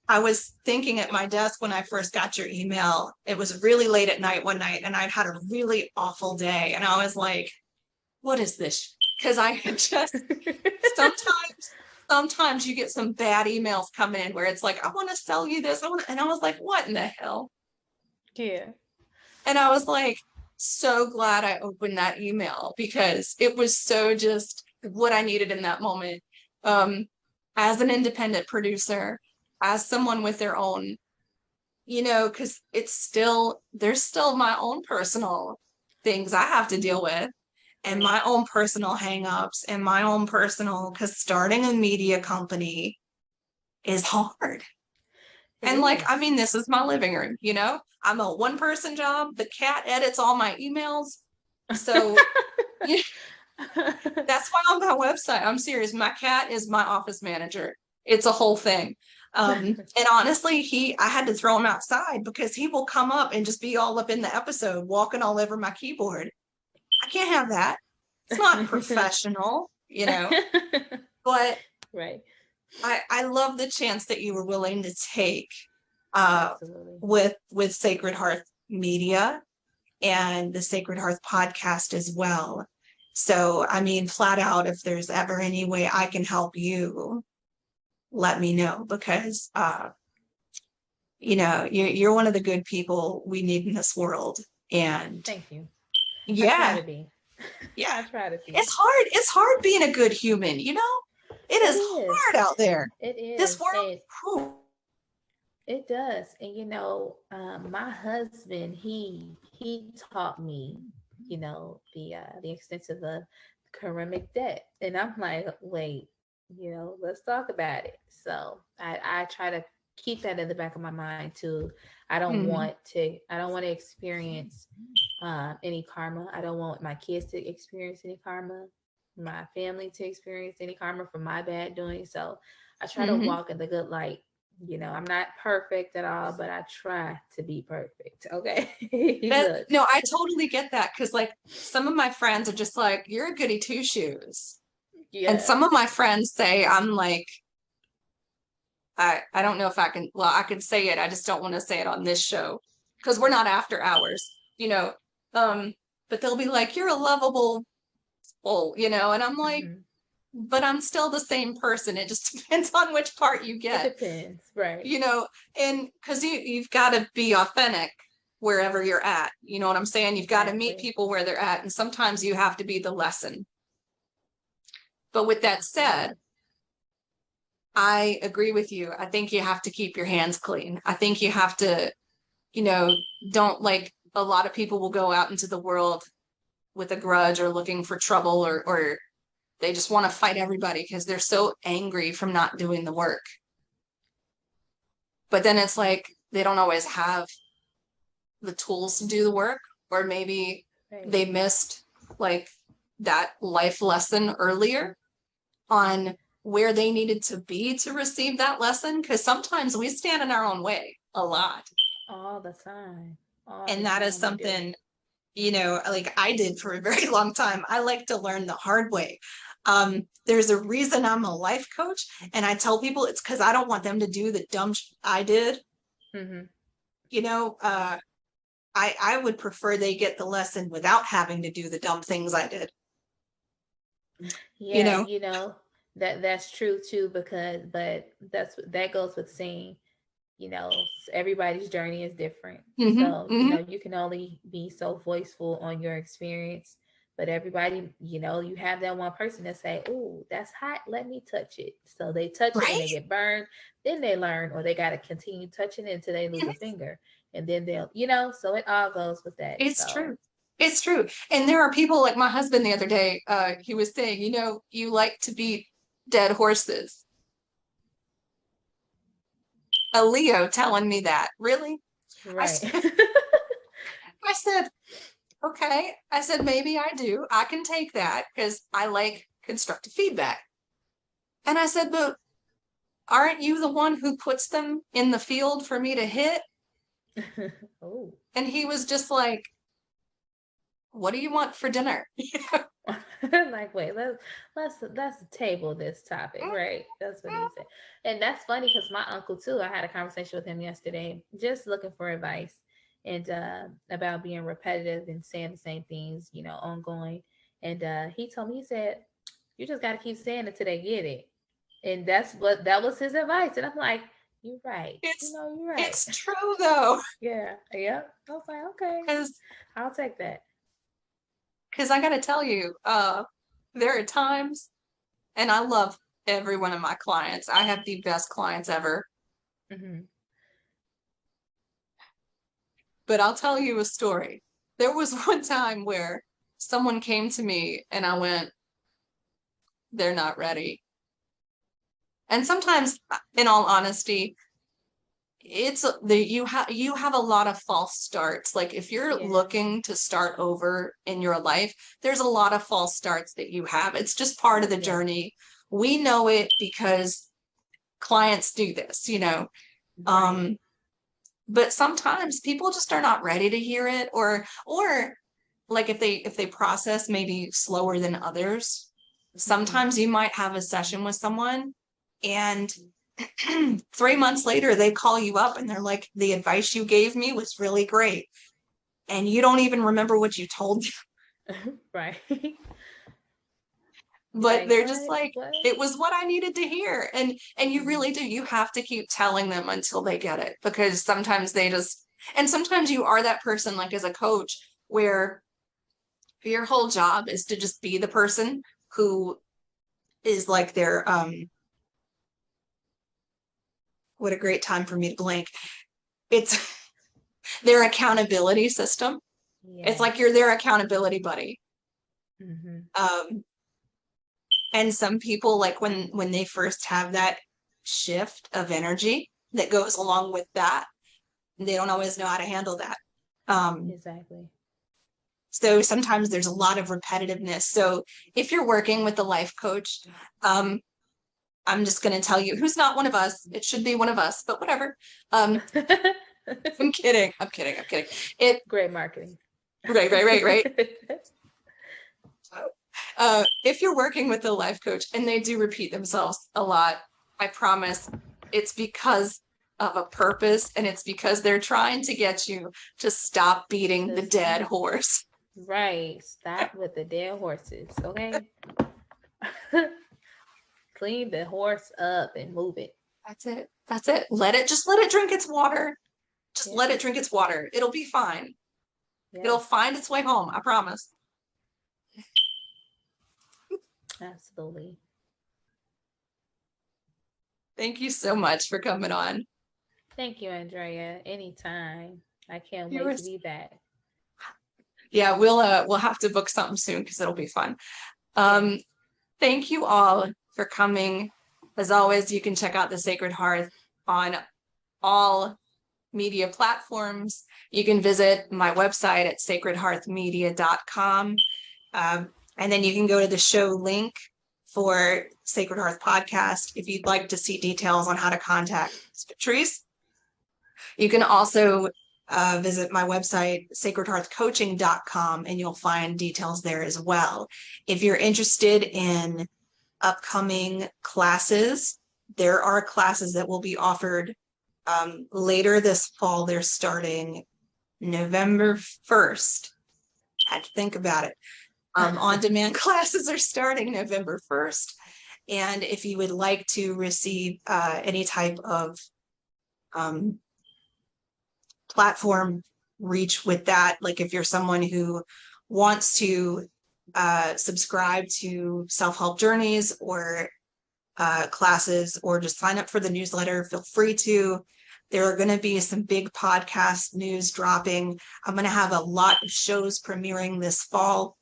I was thinking at my desk when I first got your email, it was really late at night one night, and I'd had a really awful day. And I was like, what is this? Because I had just sometimes you get some bad emails coming in where it's like, I want to sell you this. And I was like, what in the hell? Yeah. And I was like, so glad I opened that email, because it was so just what I needed in that moment. As an independent producer, as someone with their own, you know, because there's still my own personal things I have to deal with, and my own personal hangups, and my own personal, because starting a media company is hard. And like, I mean, this is my living room, you know, I'm a one person job. The cat edits all my emails. So yeah, that's why on my website, I'm serious. My cat is my office manager. It's a whole thing. And honestly, I had to throw him outside because he will come up and just be all up in the episode, walking all over my keyboard. I can't have that. It's not professional, you know, but Right. I love the chance that you were willing to take Absolutely. with Sacred Hearth Media and the Sacred Hearth podcast as well. So, I mean, flat out, if there's ever any way I can help you, let me know, because you know, you're one of the good people we need in this world. And Thank you. I try yeah, to be. yeah, I try to be. it's hard. It's hard being a good human, you know? It is hard out there. It is. This world. Whew. It does. And you know, my husband, he taught me, you know, the extent of the ceramic debt. And I'm like, wait, you know, let's talk about it. So I try to keep that in the back of my mind too. Mhm. I don't want to experience any karma. I don't want my kids to experience any karma, my family to experience any karma from my bad doing. So I try to Mhm. walk in the good light. You know, I'm not perfect at all, but I try to be perfect. Okay. Look. No, I totally get that, because like some of my friends are just like, you're a goody two shoes. And Yeah. some of my friends say I'm like, I don't know if I can, well, I can say it. I just don't want to say it on this show because we're not after hours, you know. Um, but they'll be like, you're a lovable soul, you know, and I'm like, Mhm. but I'm still the same person. It just depends on which part you It get, depends, right? you know, and because you've got to be authentic wherever you're at. You know what I'm saying? You've got to meet Exactly. people where they're at, and sometimes you have to be the lesson. But with that said, I agree with you. I think you have to keep your hands clean. I think you have to, you know, don't, like, a lot of people will go out into the world with a grudge or looking for trouble, or they just want to fight everybody because they're so angry from not doing the work. But then it's like they don't always have the tools to do the work, or maybe Right. they missed like that life lesson earlier on where they needed to be to receive that lesson, because sometimes we stand in our own way a lot, All the time. All the and that is time we do. something, you know, like I did for a very long time. I like to learn the hard way. There's a reason I'm a life coach, and I tell people it's because I don't want them to do the dumb I did. Mm-hmm. You know, I would prefer they get the lesson without having to do the dumb things I did. you Yeah, know? you know, that's true too, because that goes with saying, everybody's journey is different. Hmm. So, Hmm. you can only be so voiceful on your experience, but everybody, you have that one person that say, "Ooh, that's hot, let me touch it." So they touch it and they Right? get burned, then they learn, or they got to continue touching it until they lose a Mhm. finger. And then so it all goes with that. It's So, true. It's true. And there are people like my husband the other day, he was saying, you like to beat dead horses. A Leo telling me that. Really? I right. said, I said, okay. I said, maybe I do. I can take that because I like constructive feedback. And I said, but aren't you the one who puts them in the field for me to hit? Oh. And he was just like, what do you want for dinner? Like, wait, let's table this topic, right? That's what he said. And that's funny because my uncle too, I had a conversation with him yesterday, just looking for advice and about being repetitive and saying the same things, ongoing. And he told me, he said, you just got to keep saying it till they get it. And that was his advice. And I'm like, you're right. It's You're right. it's true though. Yeah. Yeah. I was like, okay, Because I'll take that. I gotta tell you, there are times, and I love every one of my clients. I have the best clients ever. Hmm. But I'll tell you a story. There was one time where someone came to me and I went, they're not ready. And sometimes, in all honesty, it's you have a lot of false starts. Like if you're Yeah. looking to start over in your life, there's a lot of false starts that you have. It's just part of Oh the yeah. journey. We know it because clients do this. Right. Um, but sometimes people just are not ready to hear it, or like if they process maybe slower than others. Hmm. Sometimes you might have a session with someone and 3 months later they call you up and they're like, the advice you gave me was really great, and you don't even remember what you told them. Right. But Like they're just what? like, What? it was what I needed to hear. And you Mhm. really do, you have to keep telling them until they get it, because sometimes they just, and sometimes you are that person, like as a coach, where your whole job is to just be the person who is like their what a great time for me to blank. It's their accountability system. It's like Yes. you're their accountability buddy. Hmm. um and some people, like when they first have that shift of energy that goes along with that, they don't always know how to handle that. Exactly. So sometimes there's a lot of repetitiveness. So if you're working with a life coach, um I'm just going to tell you who's not one of us. It should be one of us, but whatever. um I'm kidding. I'm kidding. I'm kidding. It Great marketing. Right, right, right, right. If you're working with a life coach and they do repeat themselves a lot, I promise it's because of a purpose, and it's because they're trying to get you to stop beating the Just dead horse. right. Stop with the dead horses, okay? Clean the horse up and move it. That's it. That's it. Let it drink its water. Just let Yeah. it drink its water. It'll be fine. It'll Yes. find its way home. I promise. Absolutely. Thank you so much for coming on. Thank you, Andrea. Anytime. I can't You wait were, to be back. yeah, we'll have to book something soon because it'll be fun. Yes. Um, Thank you all for coming. As always, you can check out the Sacred Hearth on all media platforms. You can visit my website at sacredhearthmedia.com. And then you can go to the show link for Sacred Hearth Podcast if you'd like to see details on how to contact Patrice. You can also visit my website, sacredhearthcoaching.com, and you'll find details there as well. If you're interested in upcoming classes, there are classes that will be offered later this fall. They're starting November 1st. Had to think about it. On-demand classes are starting November 1st. And if you would like to receive any type of platform reach with that, like if you're someone who wants to subscribe to self-help journeys or classes, or just sign up for the newsletter, feel free to. There are going to be some big podcast news dropping. I'm going to have a lot of shows premiering this fall.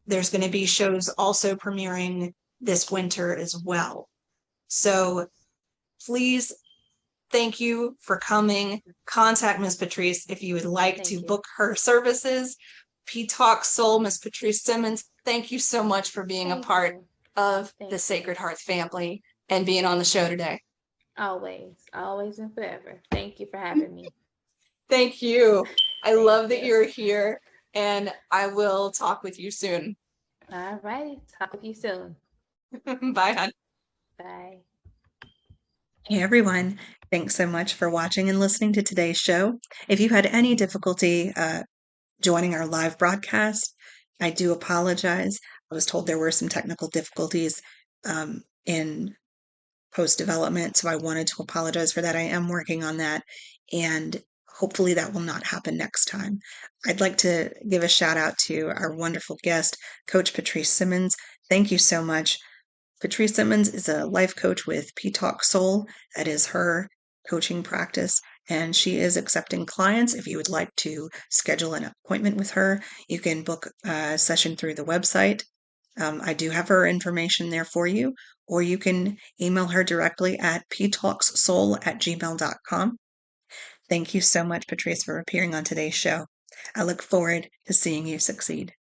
There's going to be shows also premiering this winter as well. So please, thank you for coming. Contact Ms. Patrice if you would like to book her services. PTalksSoul, Ms. Patrice Simmons, thank you so much for being a part of the Sacred Hearth family and being on the show today. Always and forever. Thank you for having me. Thank you. I love that you're here, and I will talk with you soon. All right. Talk with you soon. Bye, hon. Bye. Hey, everyone. Thanks so much for watching and listening to today's show. If you had any difficulty joining our live broadcast, I do apologize. I was told there were some technical difficulties in post-development, so I wanted to apologize for that. I am working on that, and hopefully that will not happen next time. I'd like to give a shout out to our wonderful guest, Coach Patrice Simmons. Thank you so much. Patrice Simmons is a life coach with PTalksSoul. That is her coaching practice, and she is accepting clients. If you would like to schedule an appointment with her, you can book a session through the website. I do have her information there for you, or you can email her directly at ptalkssoul@gmail.com. Thank you so much, Patrice, for appearing on today's show. I look forward to seeing you succeed.